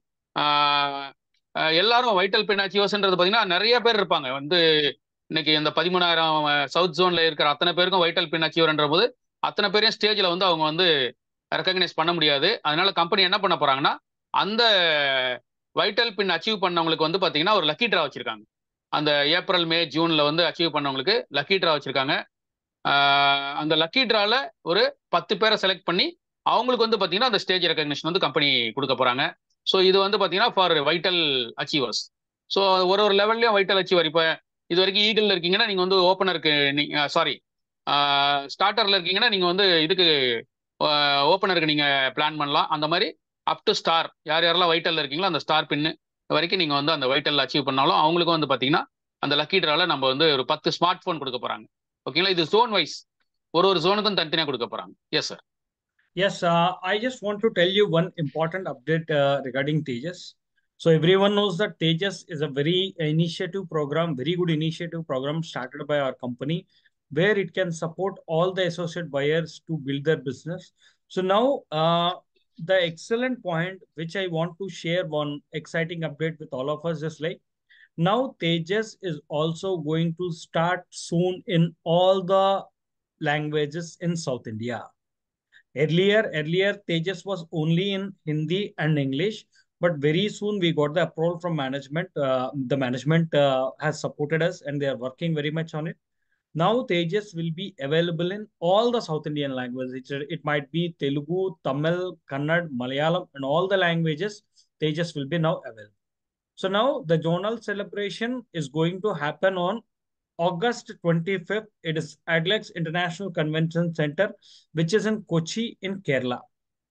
எல்லாரும் வைட்டல் பின் அச்சீவர்ஸ்ன்றது பார்த்தீங்கன்னா நிறைய பேர் இருப்பாங்க. வந்து இன்னைக்கு இந்த 13,000 சவுத் ஜோன்ல இருக்கிற அத்தனை பேருக்கும் வைட்டல் பின் அச்சீவர்ன்ற போது அத்தனை பேரையும் ஸ்டேஜில் வந்து அவங்க வந்து ரெக்கக்னைஸ் பண்ண முடியாது. அதனால கம்பெனி என்ன பண்ண போறாங்கன்னா அந்த வைட்டல் பின் அச்சீவ் பண்ணவங்களுக்கு வந்து பார்த்தீங்கன்னா ஒரு லக்கி ட்ரா வச்சிருக்காங்க. அந்த ஏப்ரல் மே ஜூன்ல வந்து அச்சீவ் பண்ணவங்களுக்கு லக்கி ட்ரா வச்சிருக்காங்க. அந்த லக்கி ட்ரால ஒரு 10 பேரை செலக்ட் பண்ணி அவங்களுக்கு வந்து பார்த்தீங்கன்னா அந்த ஸ்டேஜ் ரெகக்னிஷன் வந்து கம்பெனி கொடுக்க போறாங்க. ஸோ இது வந்து பார்த்தீங்கன்னா ஃபார் வைட்டல் அச்சீவர்ஸ். ஸோ ஒரு லெவல்லையும் வைட்டல் அச்சீவர். இப்போ இது வரைக்கும் ஈகிளில் இருக்கீங்கன்னா நீங்கள் வந்து ஓப்பனருக்கு ஸ்டார்டரில் இருக்கீங்கன்னா நீங்கள் வந்து இதுக்கு ஓப்பனருக்கு நீங்கள் பிளான் பண்ணலாம். அந்த மாதிரி அப் டு ஸ்டார் யார் யாரெல்லாம் வைட்டலில் இருக்கீங்களோ அந்த ஸ்டார் பின்னு வரைக்கும் நீங்கள் வந்து அந்த வைட்டல் அச்சீவ் பண்ணாலும் அவங்களுக்கும் வந்து பார்த்தீங்கன்னா அந்த லக்கி ட்ரால நம்ம வந்து ஒரு 10 ஸ்மார்ட் ஃபோன் கொடுக்க போகிறாங்க. ஓகேங்களா? இது ஜோன் வைஸ் ஒரு ஜோனுக்கும் தனித்தனியாக கொடுக்க போகிறாங்க. Yes sir. Yes, I just want to tell you one important update regarding Tejas. So everyone knows that Tejas is a very good initiative program started by our company, where it can support all the associate buyers to build their business. So now, the excellent point which I want to share one exciting update with all of us is like, now Tejas is also going to start soon in all the languages in South India. Earlier Tejas was only in Hindi and English, but very soon we got the approval from management. The management has supported us and they are working very much on it. Now Tejas will be available in all the South Indian languages. It might be Telugu, Tamil, Kannada, Malayalam, and all the languages. Tejas will be now available. So now the zonal celebration is going to happen on August 25th, it is Aglex International Convention Center, which is in Kochi in Kerala.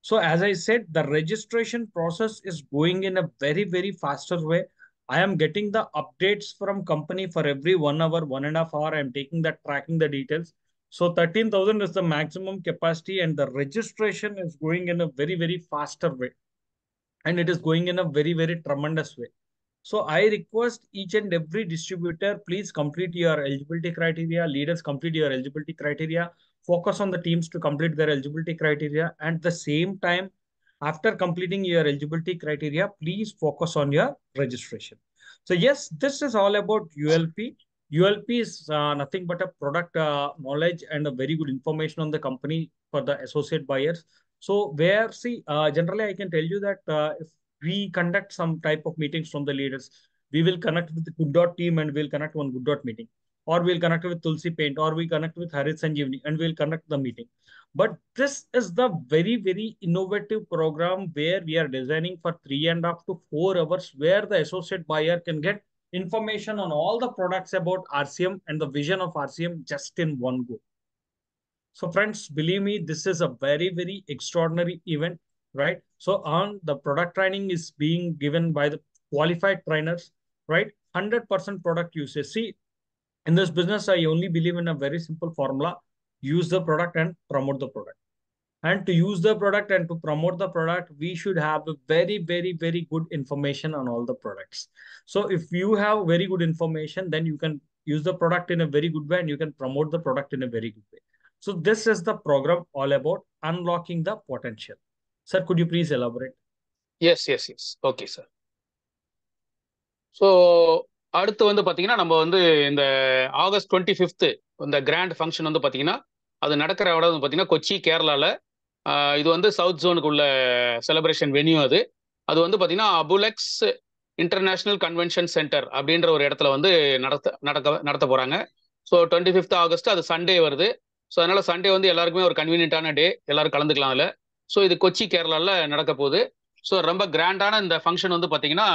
So as I said, the registration process is going in a very, very faster way. I am getting the updates from company for every 1 hour, 1.5 hours. I am taking that, tracking the details. So 13,000 is the maximum capacity, and the registration is going in a very, very faster way. And it is going in a very, very tremendous way. So I request each and every distributor, please complete your eligibility criteria. Leaders, complete your eligibility criteria. Focus on the teams to complete their eligibility criteria. And at the same time, after completing your eligibility criteria, please focus on your registration. So yes, this is all about ULP. ULP is nothing but a product knowledge and a very good information on the company for the associate buyers. So where, see, generally I can tell you that if we conduct some type of meetings from the leaders, we will connect with the Good Dot team and we'll connect one Good Dot meeting, or we'll connect with Tulsi Paint, or we connect with Harit Sanjeevani and we'll conduct the meeting. But this is the very, very innovative program where we are designing for 3.5 to 4 hours, where the associate buyer can get information on all the products about RCM and the vision of RCM just in one go. So friends, believe me, this is a very, very extraordinary event, right? So on the product training is being given by the qualified trainers, right? 100% product usage. See, in this business, I only believe in a very simple formula: use the product and promote the product. And to use the product and to promote the product, we should have a very, very, very good information on all the products. So if you have very good information, then you can use the product in a very good way and you can promote the product in a very good way. So this is the program all about unlocking the potential. Sir, could you please elaborate? Yes. Okay, sir. So அடுத்து வந்து பார்த்தீங்கன்னா நம்ம வந்து இந்த August 25th இந்த grand function வந்து பார்த்தீங்கன்னா அது நடக்கிற இடம் வந்து பார்த்தீங்கன்னா கொச்சி, கேரளாவில். இது வந்து சவுத் ஜோனுக்கு உள்ள செலிப்ரேஷன் வென்யூ. அது வந்து பார்த்தீங்கன்னா அபுலெக்ஸ் இன்டர்நேஷனல் கன்வென்ஷன் சென்டர் அப்படின்ற ஒரு இடத்துல வந்து நடத்த போகிறாங்க. ஸோ 25th ஆகஸ்ட், அது சண்டே வருது. ஸோ அதனால சண்டே வந்து எல்லாருக்குமே ஒரு கன்வீனியன்ட்டான டே, எல்லாரும் கலந்துக்கலாம் அதில். ஸோ இது கொச்சி, கேரளாவில் நடக்க போகுது. ஸோ ரொம்ப கிராண்டான இந்த ஃபங்க்ஷன் வந்து பார்த்தீங்கன்னா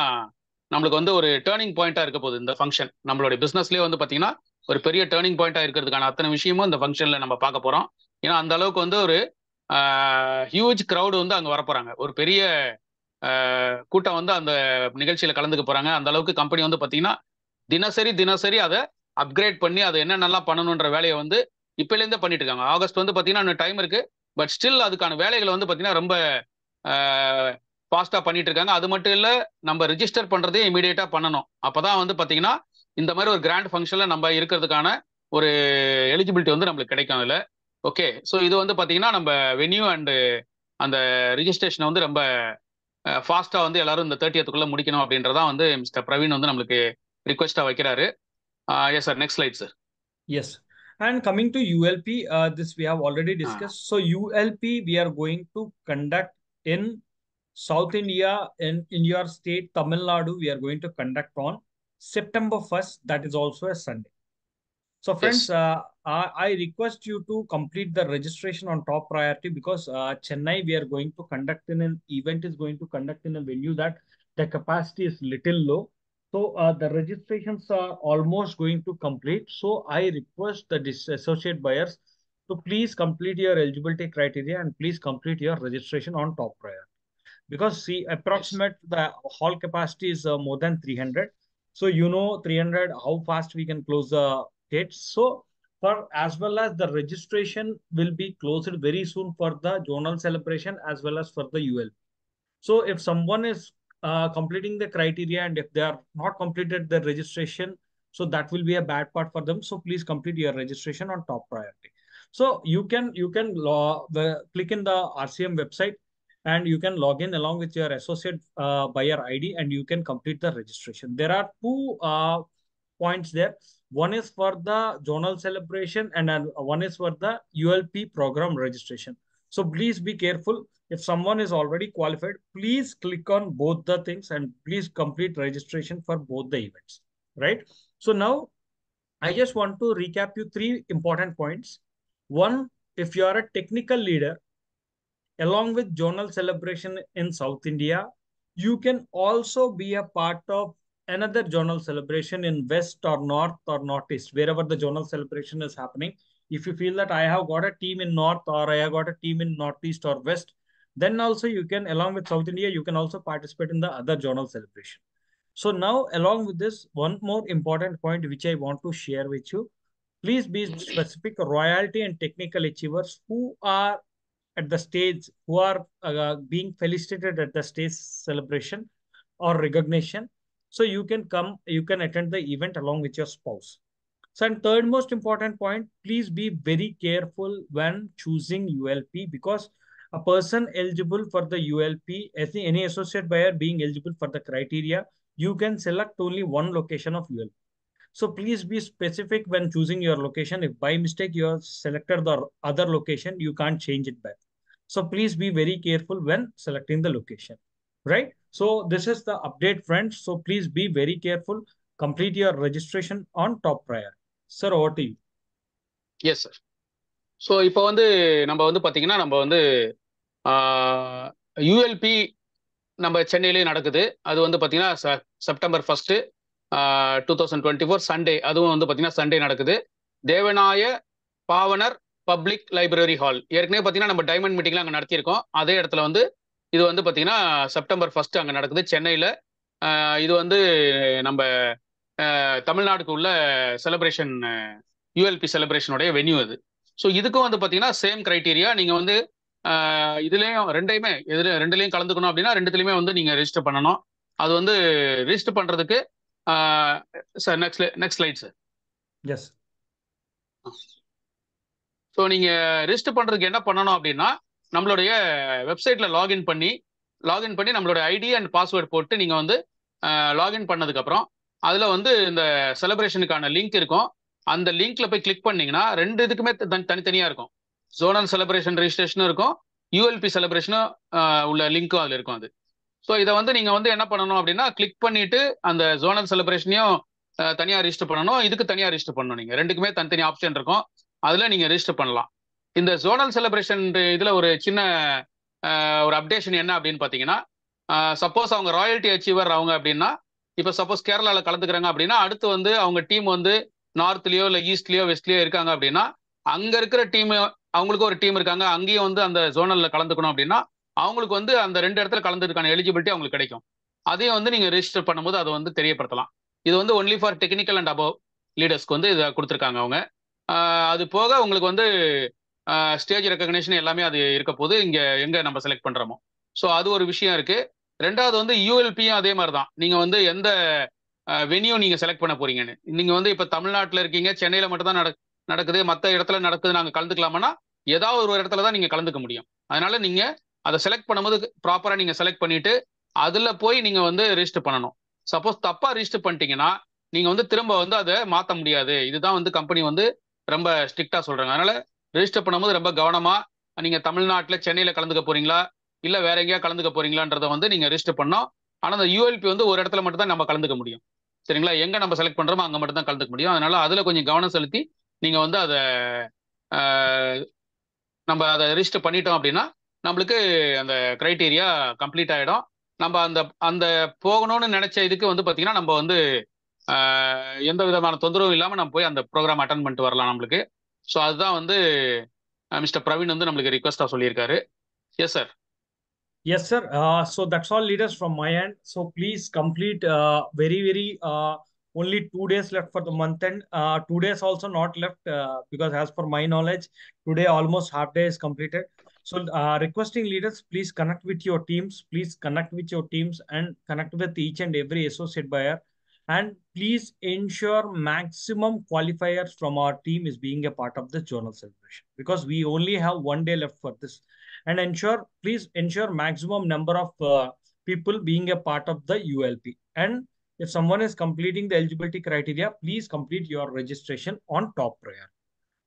நம்மளுக்கு வந்து ஒரு டேர்னிங் பாயிண்டா இருக்க போகுது. இந்த ஃபங்க்ஷன் நம்மளுடைய பிசினஸ்லேயே வந்து பார்த்தீங்கன்னா ஒரு பெரிய டேர்னிங் பாயிண்டா இருக்கிறதுக்கான அத்தனை விஷயமும் இந்த ஃபங்க்ஷன்ல நம்ம பார்க்க போறோம். ஏன்னா அந்த அளவுக்கு வந்து ஒரு ஹியூஜ் கிரௌடு வந்து அங்கே வரப்போறாங்க. ஒரு பெரிய கூட்டம் வந்து அந்த நிகழ்ச்சியில கலந்துக்க போறாங்க. அந்த அளவுக்கு கம்பெனி வந்து பார்த்தீங்கன்னா தினசரி அதை அப்கிரேட் பண்ணி அதை என்னென்னலாம் பண்ணணுன்ற வேலையை வந்து இப்போலேருந்தே பண்ணிட்டு இருக்காங்க. ஆகஸ்ட் வந்து பார்த்தீங்கன்னா இன்னும் டைம் இருக்கு, பட் ஸ்டில் அதுக்கான வேலைகளை வந்து பார்த்தீங்கன்னா ரொம்ப ஃபாஸ்டா பண்ணிட்டு இருக்காங்க. அது மட்டும் இல்ல, நம்ம ரிஜிஸ்டர் பண்றதே இமீடியட்டா பண்ணணும். அப்பதான் வந்து பாத்தீங்கன்னா இந்த மாதிரி ஒரு கிராண்ட் ஃபங்க்ஷன்ல நம்ம இருக்கிறதுக்கான ஒரு எலிஜிபிலிட்டி வந்து நம்மளுக்கு கிடைக்கும் அதுல. ஓகே, ஸோ இது வந்து பாத்தீங்கன்னா நம்ம வென்யூ அண்ட் அந்த ரிஜிஸ்ட்ரேஷனை வந்து ரொம்ப ஃபாஸ்டா வந்து எல்லாரும் இந்த 30th முடிக்கணும் அப்படின்றதான் வந்து மிஸ்டர் பிரவீன் வந்து நம்மளுக்கு ரிக்வெஸ்டா வைக்கிறாரு. Yes sir, next slide sir. Yes. And coming to ULP, this we have already discussed. So ULP we are going to conduct in South India, in your state, Tamil Nadu, we are going to conduct on September 1st. That is also a Sunday. So friends, yes. I request you to complete the registration on top priority, because Chennai, we are going to conduct in an event is going to conduct in a venue that the capacity is little low. So the registrations are almost going to complete. So I request the associate buyers to please complete your eligibility criteria and please complete your registration on top priority. Because see, approximate yes, the hall capacity is more than 300. So 300, how fast we can close the gates. So for as well as the registration will be closed very soon for the journal celebration as well as for the ULP. So if someone is completing the criteria and if they are not completed the registration, so that will be a bad part for them. So please complete your registration on top priority. So you can click in the RCM website and you can log in along with your associate buyer ID and you can complete the registration. There are two points there. One is for the journal celebration and one is for the ULP program registration. So please be careful. If someone is already qualified, please click on both the things and please complete registration for both the events, right? So now I just want to recap you 3 important points. One, if you are a technical leader, along with journal celebration in South India, you can also be a part of another journal celebration in West or North or Northeast, wherever the journal celebration is happening, if you feel that I have got a team in North or I have got a team in Northeast or West, then also you can, along with South India, you can also participate in the other journal celebration. So now, along with this, one more important point which I want to share with you. Please be specific royalty and technical achievers who are at the stage, who are being felicitated at the stage celebration or recognition. So you can come, you can attend the event along with your spouse. So, and third most important point, please be very careful when choosing ULP, because a person eligible for the ULP, as any associate buyer being eligible for the criteria, you can select only one location of ULP. So please be specific when choosing your location. If by mistake you have selected the other location, you can't change it back. So please be very careful when selecting the location, right? So this is the update, friends. So please be very careful. Complete your registration on top prior. Sir, over to you. Yes sir. So இப்போ வந்து நம்ம வந்து பார்த்தீங்கன்னா நம்ம வந்து ULB நம்ம சென்னையிலேயே நடக்குது. அது வந்து பார்த்தீங்கன்னா செப்டம்பர் 1 2024 சண்டே, அதுவும் வந்து பார்த்தீங்கன்னா சண்டே நடக்குது. தேவநாய பாவனர் பப்ளிக் லைப்ரரி ஹால். ஏற்கனவே பார்த்தீங்கன்னா நம்ம டைமண்ட் மீட்டிங்லாம் அங்கே நடத்தியிருக்கோம். அதே இடத்துல வந்து இது வந்து பார்த்தீங்கன்னா செப்டம்பர் 1 அங்கே நடக்குது சென்னையில். இது வந்து நம்ம தமிழ்நாடுக்கு உள்ள செலிப்ரேஷன், யூஎல்பி செலிப்ரேஷனுடைய வென்யூ அது. ஸோ இதுக்கும் வந்து பார்த்தீங்கன்னா சேம் கிரைட்டீரியா. நீங்கள் வந்து இதுலேயும் ரெண்டுலேயும் கலந்துக்கணும் அப்படின்னா ரெண்டுத்துலையுமே வந்து நீங்கள் ரெஜிஸ்டர் பண்ணணும். அது வந்து ரெஜிஸ்டர் பண்ணுறதுக்கு sir next slide sir. Yes. So நீங்கள் ரெஜிஸ்டர் பண்ணுறதுக்கு என்ன பண்ணணும் அப்படின்னா, நம்மளுடைய வெப்சைட்டில் லாகின் பண்ணி நம்மளோட ஐடி அண்ட் பாஸ்வேர்ட் போட்டு நீங்கள் வந்து லாகின் பண்ணதுக்கப்புறம் அதில் வந்து இந்த செலிப்ரேஷனுக்கான லிங்க் இருக்கும். அந்த லிங்க்ல போய் கிளிக் பண்ணீங்கன்னா ரெண்டு இதுக்குமே தனித்தனியாக இருக்கும். ஜோனல் செலிப்ரேஷன் ரெஜிஸ்ட்ரேஷனும் இருக்கும், யூஎல்பி செலிப்ரேஷனும் உள்ள லிங்க்கும் அதில் இருக்கும். அது ஸோ இதை வந்து நீங்கள் வந்து என்ன பண்ணணும் அப்படின்னா, கிளிக் பண்ணிட்டு அந்த ஜோனல் செலிப்ரேஷனையும் தனியாக ரெஜிஸ்டர் பண்ணணும், இதுக்கு தனியாக ரெஜிஸ்டர் பண்ணணும். நீங்கள் ரெண்டுக்குமே தனித்தனி ஆப்ஷன் இருக்கும், அதில் நீங்கள் ரெஜிஸ்டர் பண்ணலாம். இந்த ஜோனல் செலிப்ரேஷன் இதில் ஒரு சின்ன ஒரு அப்டேஷன் என்ன அப்படின்னு பார்த்தீங்கன்னா, சப்போஸ் அவங்க ராயல்ட்டி அச்சீவர் அவங்க அப்படின்னா, இப்போ சப்போஸ் கேரளாவில் கலந்துக்கிறாங்க அப்படின்னா, அடுத்து வந்து அவங்க டீம் வந்து நார்த்லேயோ இல்லை ஈஸ்ட்லேயோ வெஸ்ட்லேயோ இருக்காங்க அப்படின்னா, அங்கே இருக்கிற டீம், அவங்களுக்கு ஒரு டீம் இருக்காங்க, அங்கேயும் வந்து அந்த ஜோனலில் கலந்துக்கணும் அப்படின்னா அவங்களுக்கு வந்து அந்த ரெண்டு இடத்துல கலந்துருக்கான எலிஜிபிலிட்டி அவங்களுக்கு கிடைக்கும். அதையும் வந்து நீங்கள் ரெஜிஸ்டர் பண்ணும்போது அதை வந்து தெரியப்படுத்தலாம். இது வந்து only for technical and above லீடர்ஸ்க்கு வந்து இதை கொடுத்துருக்காங்க அவங்க. அது போக உங்களுக்கு வந்து ஸ்டேஜ் ரெக்கக்னேஷன் எல்லாமே அது இருக்க போது இங்கே எங்கே நம்ம செலக்ட் பண்ணுறோமோ. ஸோ அது ஒரு விஷயம் இருக்குது. ரெண்டாவது வந்து யூஎல்பியும் அதே மாதிரி தான். நீங்கள் வந்து எந்த வென்யூ நீங்கள் செலக்ட் பண்ண போறீங்கன்னு, நீங்கள் வந்து இப்போ தமிழ்நாட்டில் இருக்கீங்க, சென்னையில் மட்டும் தான் நடக்குது, மற்ற இடத்துல நடக்குது, நாங்கள் கலந்துக்கலாமான்னா ஏதாவது ஒரு இடத்துல தான் நீங்கள் கலந்துக்க முடியும். அதனால நீங்கள் அதை செலக்ட் பண்ணும்போது ப்ராப்பராக நீங்கள் செலக்ட் பண்ணிட்டு அதில் போய் நீங்கள் வந்து ரெஜிஸ்டர் பண்ணணும். சப்போஸ் தப்பாக ரெஜிஸ்டர் பண்ணிட்டீங்கன்னா நீங்கள் வந்து திரும்ப வந்து அதை மாற்ற முடியாது. இதுதான் வந்து கம்பெனி வந்து ரொம்ப ஸ்ட்ரிக்டாக சொல்கிறாங்க. அதனால ரெஜிஸ்டர் பண்ணும்போது ரொம்ப கவனமாக நீங்கள் தமிழ்நாட்டில் சென்னையில் கலந்துக்க போறீங்களா இல்லை வேற எங்கேயா கலந்துக்க போறீங்களான்றதை வந்து நீங்கள் ரெஜிஸ்டர் பண்ணோம். ஆனால் அந்த யூஎல்பி வந்து ஒரு இடத்துல மட்டும் தான் நம்ம கலந்துக்க முடியும். சரிங்களா? எங்கே நம்ம செலக்ட் பண்ணுறோமோ அங்கே மட்டும் தான் கலந்துக்க முடியும். அதனால அதில் கொஞ்சம் கவனம் செலுத்தி நீங்கள் வந்து அதை நம்ம அதை ரெஜிஸ்டர் பண்ணிட்டோம் அப்படின்னா நம்மளுக்கு அந்த கிரைட்டீரியா கம்ப்ளீட் ஆகிடும். நம்ம அந்த போகணும்னு நினைச்ச இதுக்கு வந்து பார்த்தீங்கன்னா நம்ம வந்து எந்த விதமான தொந்தரவும் இல்லாமல் நம்ம போய் அந்த ப்ரோக்ராம் அட்டன் பண்ணிட்டு வரலாம் நம்மளுக்கு. ஸோ அதுதான் வந்து மிஸ்டர் பிரவீன் வந்து நம்மளுக்கு ரிக்வெஸ்டாக சொல்லியிருக்காரு. Yes sir. Yes, sir. So that's all, leaders, from my end. So please complete very only 2 days left for the month end. 2 days also not left because as per my knowledge, today almost half day is completed. So requesting leaders, please connect with your teams. Please connect with your teams and connect with each and every associate buyer. And please ensure maximum qualifiers from our team is being a part of the journal celebration, because we only have 1 day left for this. And please ensure maximum number of people being a part of the ULP. And if someone is completing the eligibility criteria, please complete your registration on top prior.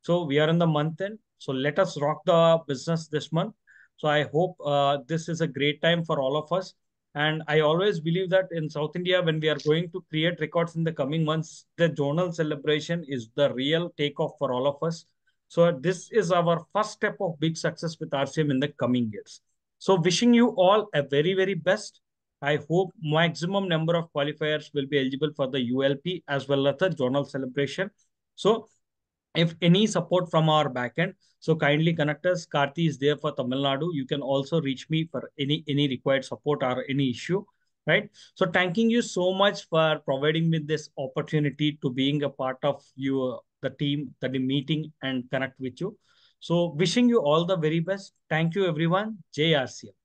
So we are in the month end. So let us rock the business this month. So I hope this is a great time for all of us. And I always believe that in South India, when we are going to create records in the coming months, the journal celebration is the real takeoff for all of us. So this is our first step of big success with RCM in the coming years. So wishing you all a very best. I hope maximum number of qualifiers will be eligible for the ULP as well as the zonal celebration. So if any support from our backend, so kindly connect us. Karthi is there for Tamil Nadu. You can also reach me for any required support or any issue, right? So thanking you so much for providing me this opportunity to being a part of you, the team, the meeting and connect with you. So wishing you all the very best. Thank you everyone. JRCM.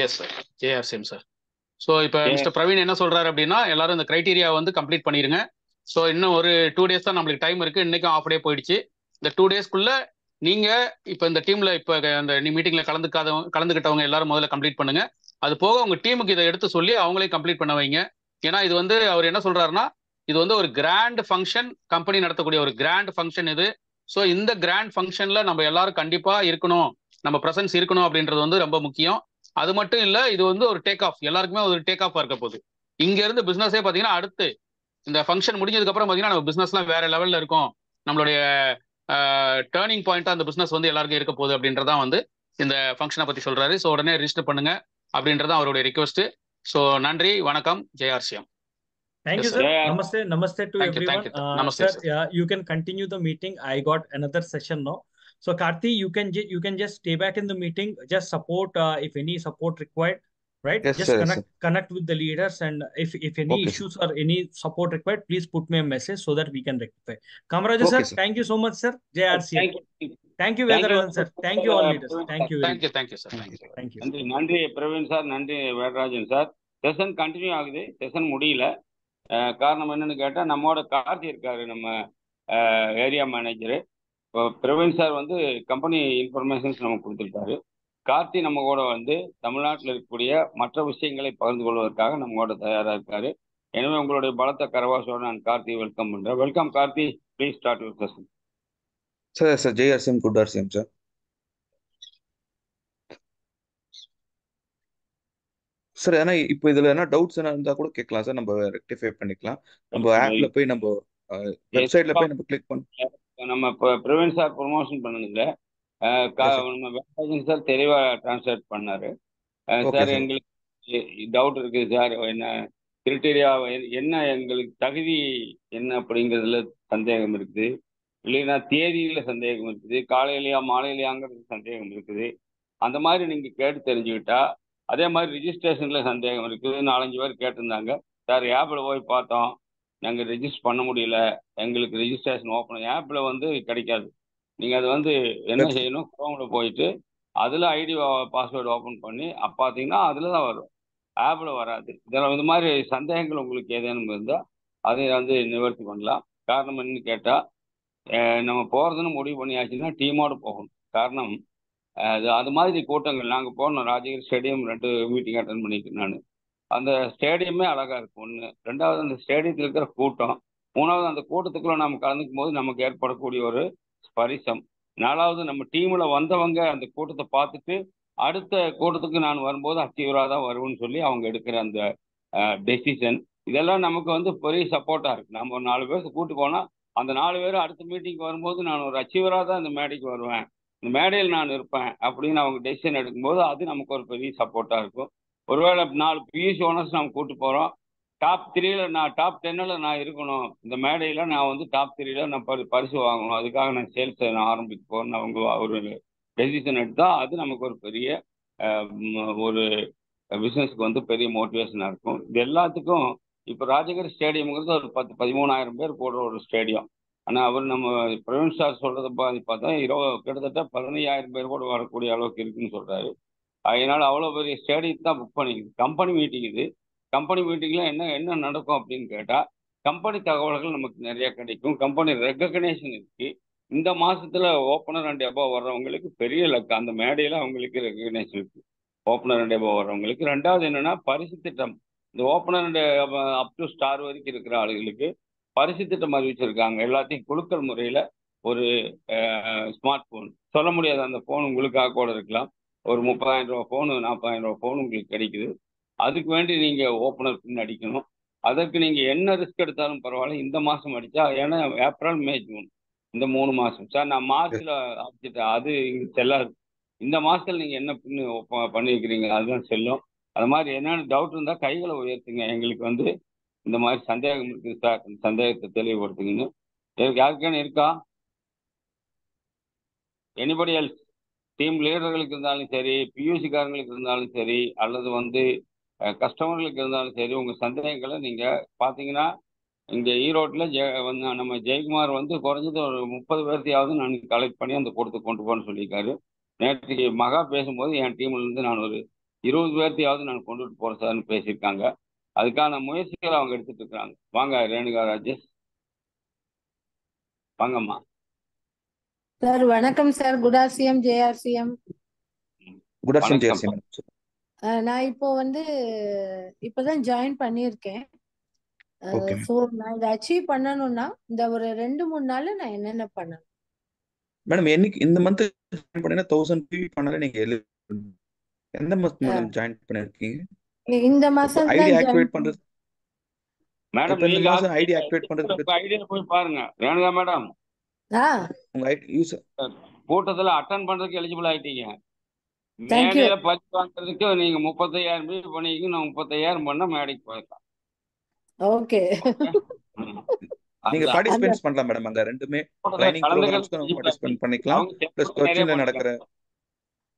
Yes sir, JRCM sir. So இப்போ mister Praveen என்ன சொல்றாரு அப்படின்னா, எல்லாரும் இந்த criteria வந்து complete பண்ணிருங்க. So இன்னும் ஒரு 2 days தான் நம்மளுக்கு டைம் இருக்கு. இன்னைக்கும் ஆஃப் டே போயிடுச்சு. இந்த 2 daysக்குள்ள நீங்க இப்போ இந்த டீம்ல இப்போ அந்த மீட்டிங்ல கலந்துக்கிட்டவங்க எல்லாரும் முதல்ல கம்ப்ளீட் பண்ணுங்க. அது போக உங்க டீமுக்கு இதை எடுத்து சொல்லி அவங்களே கம்ப்ளீட் பண்ண வைங்க. ஏன்னா இது வந்து அவர் என்ன சொல்றாருன்னா, இது வந்து ஒரு கிராண்ட் ஃபங்க்ஷன், கம்பெனி நடத்தக்கூடிய ஒரு கிராண்ட் ஃபங்க்ஷன் இது. ஸோ இந்த கிராண்ட் ஃபங்க்ஷன்ல நம்ம எல்லாரும் கண்டிப்பா இருக்கணும், நம்ம பிரசன்ஸ் இருக்கணும் அப்படின்றது வந்து ரொம்ப முக்கியம். அது மட்டும் இல்ல, இது வந்து ஒரு டேக் ஆஃப், எல்லாருக்குமே ஒரு டேக் ஆஃப் இருக்க போகுது. இங்க இருந்து பிசினஸே பாத்தீங்கன்னா அடுத்து இந்த ஃபங்க்ஷன் முடிஞ்சதுக்கு அப்புறம் பாத்தீங்கன்னா நம்ம பிசினஸ்லாம் வேற லெவல்ல இருக்கும். நம்மளுடைய டேர்னிங் பாயிண்டா அந்த பிசினஸ் வந்து எல்லாருக்கும் இருக்க போகுது அப்படின்றதான் வந்து இந்த ஃபங்க்ஷனை பத்தி சொல்றாரு. ஸோ உடனே ரிஜிஸ்டர் பண்ணுங்க அப்படின்றதான் அவருடைய ரிக்வெஸ்ட். ஸோ நன்றி, வணக்கம், ஜேஆர்சிஎம். Thank you, sir. Namaste to everyone. Namaste, sir. You can continue the meeting. I got another session now. So Karthi, you can just stay back in the meeting. Just support if any support required, right? Yes, just sir, connect with the leaders, and if any issues or any support required, please put me a message so that we can rectify. Kamaraja sir, thank you so much, sir. JRCM. Thank you, Vedarajan sir. Thank you all leaders. Thank you. Thank you, sir. Thank you. நன்றி Praveen sir, நன்றி வேடராஜன் sir. Session continue ஆகுது, session முடியல. காரணம் என்னன்னு கேட்டால், நம்மோட கார்த்தி இருக்காரு, நம்ம ஏரியா மேனேஜரு. இப்போ பிரவீன் சார் வந்து கம்பெனி இன்ஃபர்மேஷன்ஸ் நமக்கு கொடுத்துருக்காரு. கார்த்தி நம்ம கூட வந்து தமிழ்நாட்டில் இருக்கக்கூடிய மற்ற விஷயங்களை பகிர்ந்து கொள்வதற்காக நம்ம கூட தயாராக இருக்காரு. எனவே உங்களுடைய பலத்த கரவாசோட நான் கார்த்தி வெல்கம் பண்ணுறேன். Welcome Karthi, please start your session. Sir JRCM, good RCM sir. Sir ஏன்னா இப்போ இதுல என்ன டவுட்ஸ் என்ன இருந்தா கூட கேட்கலாம் சார், நம்ம ரெக்டிஃபை பண்ணிக்கலாம். நம்ம ஆப்ல போய் நம்ம வெப்சைட்ல போய் நம்ம கிளிக் பண்ணி நம்ம இப்போ பிரவீன் சார் ப்ரொமோஷன் பண்ணதுல நம்ம வேடராஜன் சார் தெளிவா டிரான்ஸ்லேட் பண்ணாரு. சார் எங்களுக்கு டவுட் இருக்கு சார், என்ன கிரிட்டீரியா என்ன, எங்களுக்கு தகுதி என்ன அப்படிங்கிறதுல சந்தேகம் இருக்குது, இல்லைன்னா தேதியில சந்தேகம் இருக்குது, காலையிலையா மாலையிலையாங்கிறது சந்தேகம் இருக்குது. அந்த மாதிரி நீங்க கேட்டு தெரிஞ்சுக்கிட்டா, அதே மாதிரி ரிஜிஸ்ட்ரேஷன்ல சந்தேகம் இருக்குது. 4-5 பேர் கேட்டிருந்தாங்க. சார் ஆப்பில் போய் பார்த்தோம், நாங்கள் ரெஜிஸ்டர் பண்ண முடியல, எங்களுக்கு ரெஜிஸ்ட்ரேஷன் ஓப்பன் ஆப்பில் வந்து கிடைக்காது. நீங்கள் அது வந்து என்ன செய்யணும், குரோமில் போயிட்டு அதில் ஐடி பாஸ்வேர்டு ஓப்பன் பண்ணி பார்த்தீங்கன்னா அதில் தான் வரும், ஆப்பில் வராது. இதில் இந்த மாதிரி சந்தேகங்கள் உங்களுக்கு ஏதேனும் இருந்தால் அதை வந்து நிவர்த்தி பண்ணலாம். காரணம் என்னன்னு கேட்டால், நம்ம போகிறதுன்னு முடிவு பண்ணியாச்சுன்னா டீமோடு போகணும். காரணம் அது மாதிரி கூட்டங்கள் நாங்கள் போனோம், ராஜகிரி ஸ்டேடியம் 2 மீட்டிங் அட்டன் பண்ணியிருக்கேன் நான். அந்த ஸ்டேடியமே அழகாக இருக்கும். 1, 2வது அந்த ஸ்டேடியத்தில் இருக்கிற கூட்டம், 3வது அந்த கூட்டத்துக்குள்ள நம்ம கலந்துக்கும் போது நமக்கு ஏற்படக்கூடிய ஒரு ஸ்பரிசம், 4வது நம்ம டீமில் வந்தவங்க அந்த கூட்டத்தை பார்த்துட்டு அடுத்த கூட்டத்துக்கு நான் வரும்போது அச்சீவராக தான் வருவேன்னு சொல்லி அவங்க எடுக்கிற அந்த டெசிஷன், இதெல்லாம் நமக்கு வந்து பெரிய சப்போர்ட்டாக இருக்குது. நம்ம ஒரு 4 பேருக்கு கூட்டு போனால் அந்த 4 பேரும் அடுத்த மீட்டிங்க்கு வரும்போது நான் ஒரு அச்சீவராக தான் இந்த மேடைக்கு வருவேன், இந்த மேடையில் நான் இருப்பேன் அப்படின்னு அவங்க டெசிஷன் எடுக்கும்போது அது நமக்கு ஒரு பெரிய சப்போர்ட்டாக இருக்கும். ஒருவேளை 4 பிஎஸ்சி ஓனர்ஸ் நம்ம கூப்பிட்டு போகிறோம், டாப் 3ல நான் டாப் 10ல் நான் இருக்கணும், இந்த மேடையில் நான் வந்து டாப் 3ல நான் பரிசு வாங்கணும், அதுக்காக நான் சேல்ஸ் நான் ஆரம்பிக்க போகிறேன்னு அவங்க ஒரு டெசிஷன் எடுத்தால் அது நமக்கு ஒரு பெரிய ஒரு பிஸ்னஸ்க்கு வந்து பெரிய மோட்டிவேஷனாக இருக்கும். இது எல்லாத்துக்கும் இப்போ ராஜகிரி ஸ்டேடியம்ங்கிறது ஒரு 13,000 பேர் போடுற ஒரு ஸ்டேடியம். ஆனால் அவர் நம்ம பிரவீன் சார் சொல்கிறத பார்த்தா கிட்டத்தட்ட 15,000 பேர் கூட வரக்கூடிய அளவுக்கு இருக்குன்னு சொல்கிறாரு. அதனால அவ்வளோ பெரிய ஸ்டேடியத்தை தான் புக் பண்ணிக்குது. கம்பெனி மீட்டிங் இது. கம்பெனி மீட்டிங்கில் என்ன நடக்கும் அப்படின்னு கேட்டால், கம்பெனி தகவல்கள் நமக்கு நிறைய கிடைக்கும், கம்பெனி ரெகக்னேஷன் இருக்குது. இந்த மாதத்தில் ஓப்பனர் அண்ட் எபோவ் வர்றவங்களுக்கு பெரிய லக்கு, அந்த மேடையில் அவங்களுக்கு ரெகக்னேஷன் இருக்குது ஓப்பனர் அண்ட் எபோவ் வர்றவங்களுக்கு. 2வது என்னென்னா பரிசு திட்டம். இந்த opener and up to star வரைக்கும் இருக்கிற ஆளுகளுக்கு பரிசு திட்டம் அறிவிச்சிருக்காங்க. எல்லாத்தையும் குலுக்கல் முறையில் ஒரு ஸ்மார்ட் ஃபோன், சொல்ல முடியாது அந்த ஃபோன் உங்களுக்காக கூட இருக்கலாம், ஒரு 30,000 ரூபா ஃபோனு 40,000 ரூபா ஃபோன் உங்களுக்கு கிடைக்குது. அதுக்கு வேண்டி நீங்கள் ஓப்பனர் பின் அடிக்கணும். அதற்கு நீங்கள் என்ன ரிஸ்க் எடுத்தாலும் பரவாயில்ல, இந்த மாதம் அடித்தா, ஏன்னா ஏப்ரல் மே ஜூன் இந்த 3 மாதம். சார் நான் மார்ச்சில் அடிச்சிட்டேன், அது இங்கே செல்லாது. இந்த மாதத்தில் நீங்கள் என்ன பின்னு பண்ணியிருக்கிறீங்க அதுதான் செல்லும். அது மாதிரி என்னென்ன டவுட் இருந்தால் கைகளை உயர்த்துங்க. எங்களுக்கு வந்து இந்த மாதிரி சந்தேகம் இருக்குது சார், இந்த சந்தேகத்தை தெளிவுபடுத்துங்கன்னு. யாருக்கான இருக்கா? Anybody else? டீம் லீடர்களுக்கு இருந்தாலும் சரி, பியூசிக்காரங்களுக்கு இருந்தாலும் சரி, அல்லது வந்து கஸ்டமர்களுக்கு இருந்தாலும் சரி, உங்கள் சந்தேகங்களை நீங்கள் பார்த்தீங்கன்னா இங்கே ஈரோட்டில் வந்து நம்ம ஜெயக்குமார் வந்து குறைஞ்சது ஒரு 30 பேர்த்தையாவது நான் கலெக்ட் பண்ணி அந்த கூட்டத்துக்கு கொண்டு போகணும்னு சொல்லியிருக்காரு. நேற்றுக்கு மகா பேசும்போது என் டீம்லேருந்து நான் ஒரு 20 பேர்த்தையாவது நான் கொண்டுட்டு போகிறேன் சார்னு பேசியிருக்காங்க. அதுக்கான முயற்சிகளை அவங்க எடுத்துட்டு இருக்கிறாங்க. வாங்க ரேணுகா ராஜேஷ், வாங்கம்மா. சார் வணக்கம் sir. Good RCM JRCM. Good afternoon வணக்கம். ஜெயசிஎம். நான் இப்போ வந்து இப்பதான் ஜாயின் பண்ணியிருக்கேன். ஓகே ஸோ நான் இதை அச்சீவ் பண்ணணும்னா இந்த ஒரு 2-3 நாள்ல நான் என்னென்ன பண்ணணும்? மேடம், என்னைக்கு இந்த மந்த் ஜாயின் பண்ணீங்கன்னா 1000 பிவி பண்ணாலே நீங்க எந்த மந்த் மேடம் ஜாயின் பண்ணிருக்கீங்க? இந்த மாசம் ஐடி தான் ஆக்டிவேட் ஜாயின் பண்றது மேடம் இப்ப இந்த நீங்க மாசம் ஐடி ஆக்டிவேட் பண்றது ஐடியா போய் பாருங்க ரேணுகா மேடம். உங்க ஐடி யூசர் கூட்டத்தில் அட்டன் பண்றதுக்கு எலிஜிபிள் ஆயிட்டீங்க. தேங்க்யூ. மேடையில பரிசு வாங்குறதுக்கு நீங்க 35,000 பிவி பண்ணிக்க, நான் 30,000 பண்ண மேடைக்கு போயிருக்கேன். ஓகே. நீங்க பார்ட்டிசிபேட் பண்ணலாம் மேடம். அங்க ரெண்டுமே ட்ரைனிங் ப்ரோகிராம்ஸ்க்கு பார்ட்டிசிபேட் பண்ணிக்கலாம். பிளஸ்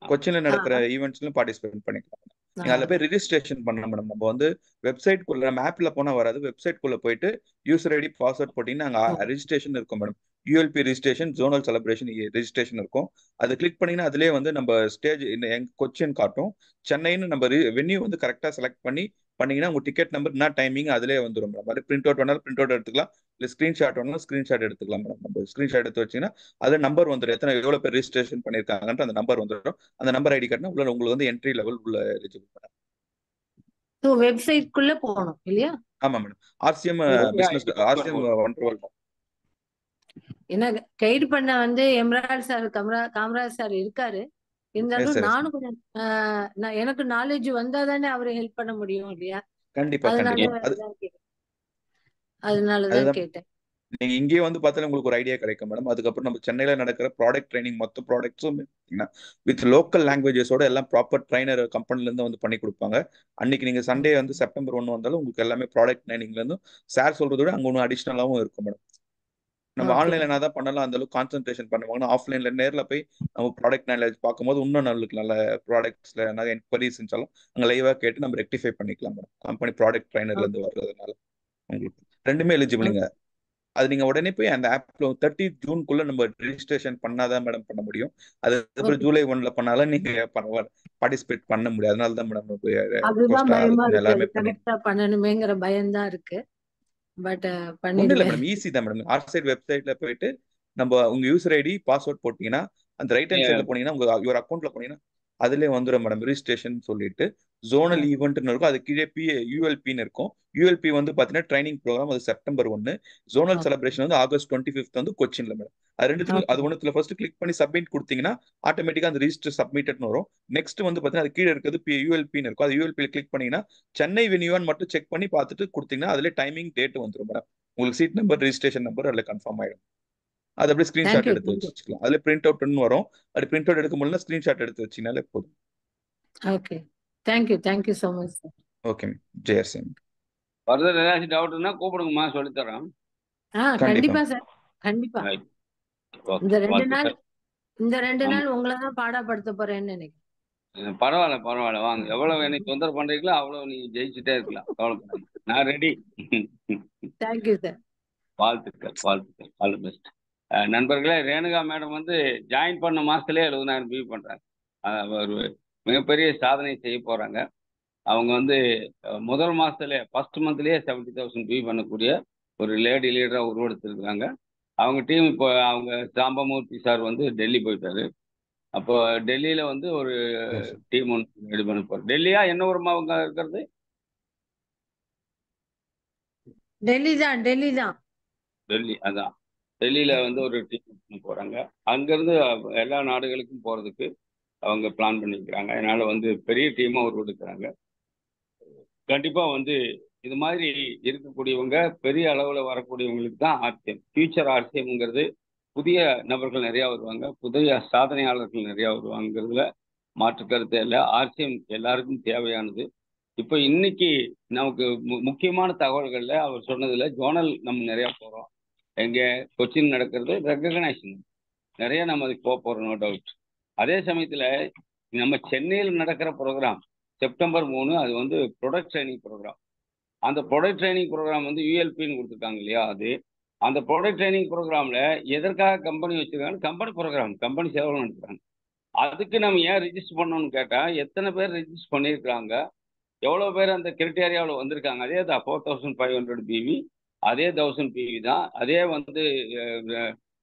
கொச்சின்ல நடக்கிற ஈவெண்ட்ஸ்லயும் பார்ட்டிசிபேட் பண்ணிக்கலாம். நீங்க அதுல போய் ரெஜிஸ்ட்ரேஷன் பண்ணலாம் மேடம். நம்ம வந்து வெப்சைட் குள்ள, நம்ம ஆப்ல போனா வராது, வெப்சைட் குள்ள போயிட்டு யூசர் ஐடி பாஸ்வேர்ட் போட்டீங்கன்னா அங்க ரெஜிஸ்ட்ரேஷன் இருக்கும் madam. ULB registration, zonal celebration registration இருக்கும். அது கிளிக் பண்ணீங்கன்னா அதுலயே வந்து நம்ம ஸ்டேஜ் எங்க கொச்சின் காட்டும். சென்னைன்னு நம்ம வென்யூ வந்து கரெக்டா செலக்ட் பண்ணீங்கன்னா உங்க டிக்கெட் நம்பர் என்ன டைமிங் அதுலயே வந்துடும் மேடம். அது பிரிண்ட் அவுட் வேணாலும் பிரிண்ட் அவுட் எடுத்துக்கலாம், இல்லை ஸ்கிரீன்ஷாட் வேணாலும் ஸ்கிரீன்ஷாட் எடுத்துக்கலாம் மேடம். நம்ம ஸ்கிரீன்ஷாட் எடுத்து வச்சீங்கன்னா அது நம்பர் வந்துடும், எவ்வளவு பேர் ரெஜிஸ்ட்ரேஷன் பண்ணிருக்காங்கன்ற அந்த நம்பர் வந்துடும். அந்த நம்பர் ஐடி கார்டுனா உள்ள உங்களுக்கு வந்து என்ட்ரி லெவல் உள்ள எலிஜிபிள் மேடம். ஸோ வெப்சைட் குள்ள போகணும் இல்லையா? ஆமா madam. RCM business, RCM Wonder World. என்ன கைடு பண்ண வந்து எம்ரால் சார், காமராஜ் சார் இருக்காரு. இருந்தாலும் நானும் கொஞ்சம் எனக்கு நாலேஜ் வந்தா தானே அவரை ஹெல்ப் பண்ண முடியும் இல்லையா? கண்டிப்பா கண்டிப்பா. அதனாலதான் கேட்டேன். நீங்க இங்கே வந்து பார்த்தாலும் உங்களுக்கு ஒரு ஐடியா கிடைக்கும் மேடம். அதுக்கப்புறம் நம்ம சென்னையில நடக்கிற ப்ராடக்ட் ட்ரைனிங் மொத்த ப்ராடக்ட்ஸும் வித் லோக்கல் லாங்குவேஜஸோட எல்லாம் ப்ராப்பர் ட்ரைனர் கம்பெனில இருந்து வந்து பண்ணி கொடுப்பாங்க. அன்னைக்கு நீங்க சண்டே வந்து செப்டம்பர் 1 வந்தாலும் உங்களுக்கு எல்லாமே ப்ராடக்ட் ட்ரைனிங்ல இருந்து சார் சொல்றதோட அங்க ஒன்று அடிஷ்னலாவும் இருக்கும் மேடம். நம்ம ஆன்லைன்ல என்ன தான் பண்ணலாம், அந்த அளவுக்கு கான்சென்ட்ரேஷன் பண்ணுவாங்க. ஆஃப்லைன்ல நேர்ல போய் நம்ம ப்ராடக்ட் நாலேஜ் பார்க்கும்போது இன்னும் நம்மளுக்கு நல்ல ப்ராடக்ட்ஸ்ல என்ன என்கொயரிஸ் இருந்தாலும் அங்க லைவா கேட்டு நம்ம ரெக்டிஃபை பண்ணிக்கலாம் மேடம். கம்பெனி ப்ராடக்ட் ட்ரைனர்ல இருந்து வர்றதுனால உங்களுக்கு ரெண்டுமே எலிஜிபிளுங்க. அது நீங்க உடனே போய் அந்த ஆப்ல 30 ஜூனுக்குள்ள நம்ம ரெஜிஸ்ட்ரேஷன் பண்ணாதான் மேடம் பண்ண முடியும். அதுக்கப்புறம் ஜூலை 1 பண்ணாலும் நீங்க பார்ட்டிசிபேட் பண்ண முடியாது. அதனால தான் மேடம் எல்லாருமே பண்ணணுமேங்கிற பயம் தான் இருக்கு. பட் ஒன்றும் இல்லை மேடம், ஈஸி தான் மேடம். ஆர்சைட் வெப்சைட்ல போயிட்டு நம்ம உங்க யூசர் ஐடி பாஸ்வேர்ட் போட்டீங்கன்னா அந்த ரைட் ஹேண்ட் சைட்ல போனீங்கன்னா உங்க யுவர் அக்கௌண்ட்ல போனீங்கன்னா அதுலேயே வந்துடும் மேடம். ரிஜிஸ்ட்ரேஷன் சொல்லிட்டு ஜோனல் ஈவெண்ட்னு இருக்கும், அது கீழே யூஎல்பின்னு இருக்கும். யூஎல்பி வந்து பாத்தீங்கன்னா ட்ரைனிங் ப்ரோக்ராம், அது செப்டம்பர் 1. ஜோனல் செலிப்ரேஷன் வந்து ஆகஸ்ட் 25 வந்து கொச்சின்ல மேடம். அது ரெண்டுத்துல அது ஒன்றுல ஃபர்ஸ்ட் கிளிக் பண்ணி சப்மிட் கொடுத்தீங்கன்னா ஆட்டோமேட்டிக்கா அந்த ரிஜிஸ்டர் சப்மிட்னு வரும். நெக்ஸ்ட் வந்து பாத்தீங்கன்னா அது கீழே இருக்கிறது யூஎல்பின்னு இருக்கும். அது யூஎல்பி கிளிக் பண்ணீங்கன்னா சென்னை வென்யூவான்னு மட்டும் செக் பண்ணி பார்த்துட்டு கொடுத்தீங்கன்னா அதுல டைமிங் டேட் வந்துடும் மேடம். உங்களுக்கு சீட் நம்பர், ரெஜிஸ்ட்ரேஷன் நம்பர் அதுல கன்ஃபார்ம் ஆயிடும். அது அப்படியே ஸ்கிரீன்ஷாட் எடுத்து வச்சுக்கலாம். அதுல பிரிண்ட் அவுட்னு வரும். அது பிரிண்ட் அவுட் எடுக்க முடியல, ஸ்கிரீன்ஷாட் எடுத்து வச்சீங்கனாலே போதும். Okay, thank you so much sir. Okay Jaisingh. Further ஏதாச்சும் டவுட்னா கூப்பிடுங்கம்மா, சொல்லித்தரோம். கண்டிப்பா சார், கண்டிப்பா. இந்த ரெண்டு நாள் உங்களை தான் பாடப்படுத்த போறேன்னு நினைக்கிறேன். பரவாயில்ல வாங்க. எவ்வளவு எனக்கு தொந்தரவு பண்றீங்களோ அவ்வளவு நீங்க ஜெயிச்சுட்டே இருக்கலாம், கவலைப்படாதீங்க. நான் ரெடி. Thank you sir. வாழ்த்துக்கள். All the best. நண்பர்களே, ரேணுகா மேடம் வந்து ஜாயின் பண்ண மாசத்துலேயே 70,000 பிவி பண்றாங்க. ஒரு மிகப்பெரிய சாதனை செய்ய போறாங்க. அவங்க வந்து முதல் மாசத்துலேயே ஃபர்ஸ்ட் மந்த்லேயே 70,000 பிவி பண்ணக்கூடிய ஒரு லேடி லீடரா உருவெடுத்திருக்கிறாங்க. அவங்க டீம் இப்போ அவங்க சாம்பமூர்த்தி சார் வந்து டெல்லி போயிட்டாரு. அப்போ டெல்லியில வந்து ஒரு டீம் ஒன்று ரெடி பண்ண போறோம். டெல்லியா என்ன ஊருமா அவங்க இருக்கிறது? டெல்லி தான். அதான் டெல்லியில வந்து ஒரு டீம் போறாங்க. அங்கிருந்து எல்லா நாடுகளுக்கும் போறதுக்கு அவங்க பிளான் பண்ணிக்கிறாங்க. அதனால வந்து பெரிய டீமா உருவெடுக்கிறாங்க. கண்டிப்பா வந்து இது மாதிரி இருக்கக்கூடியவங்க பெரிய அளவுல வரக்கூடியவங்களுக்கு தான் ஆர்சிஎம். ஃபியூச்சர் ஆர்சிஎம்ங்கிறது புதிய நபர்கள் நிறைய வருவாங்க, புதிய சாதனையாளர்கள் நிறைய வருவாங்கிறதுல மாற்று கருத்து இல்லை. ஆர்சிஎம் எல்லாருக்கும் தேவையானது. இப்போ இன்னைக்கு நமக்கு முக்கியமான தகவல்கள்ல அவர் சொன்னதுல ஜோனல் நம்ம நிறைய போறோம். எங்க கொச்சின் நடக்கிறது ரெகக்னைசேஷன் நிறைய நம்ம அதுக்கு போறோம், நோ டவுட். அதே சமயத்துல நம்ம சென்னையில் நடக்கிற ப்ரோக்ராம் செப்டம்பர் 3 அது வந்து ப்ரொடக்ட் ட்ரைனிங் ப்ரோக்ராம். அந்த ப்ரொடக்ட் ட்ரைனிங் ப்ரோக்ராம் வந்து யூஎல்பின்னு கொடுத்துருக்காங்க இல்லையா, அது அந்த ப்ரொடக்ட் ட்ரைனிங் ப்ரோக்ராம்ல எதற்காக கம்பெனி வச்சிருக்காங்க, கம்பெனி ப்ரோக்ராம், கம்பெனி செலவு நடத்துறாங்க. அதுக்கு நம்ம ஏன் ரிஜிஸ்டர் பண்ணணும்னு கேட்டா, எத்தனை பேர் ரிஜிஸ்டர் பண்ணியிருக்காங்க, எவ்வளோ பேர் அந்த கிரிட்டேரியாவில் வந்திருக்காங்க. அதே தான் 4500 பிவி, அதே 1000 பிவி தான், அதே வந்து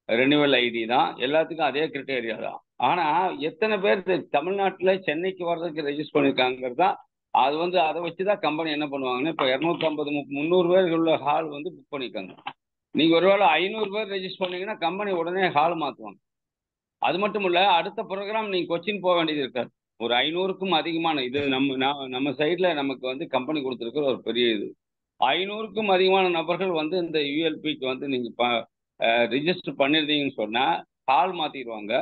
ரெனிவல் ஐடி தான், எல்லாத்துக்கும் அதே கிரிட்டேரியா தான். ஆனால் எத்தனை பேர் தமிழ்நாட்டில் சென்னைக்கு வர்றதுக்கு ரெஜிஸ்டர் பண்ணியிருக்காங்கிறது தான். அது வந்து அதை வச்சு தான் கம்பெனி என்ன பண்ணுவாங்கன்னா, இப்போ 250 300 பேர் உள்ள ஹால் வந்து புக் பண்ணியிருக்காங்க. நீங்கள் ஒருவேளை 500 பேர் ரெஜிஸ்டர் பண்ணீங்கன்னா கம்பெனி உடனே ஹால் மாற்றுவாங்க. அது மட்டும் இல்லை, அடுத்த ப்ரோக்ராம் நீங்கள் கொச்சின் போக வேண்டியது இருக்காது. ஒரு 500க்கும் அதிகமான இது நம்ம சைடில் நமக்கு வந்து கம்பெனி கொடுத்துருக்குற ஒரு பெரிய இது. 500க்கும் அதிகமான நபர்கள் வந்து இந்த யூஎல்பிக்கு வந்து நீங்கள் ரிஜிஸ்டர் பண்ணியிருந்தீங்கன்னு சொன்னால் ஹால் மாற்றிடுவாங்க.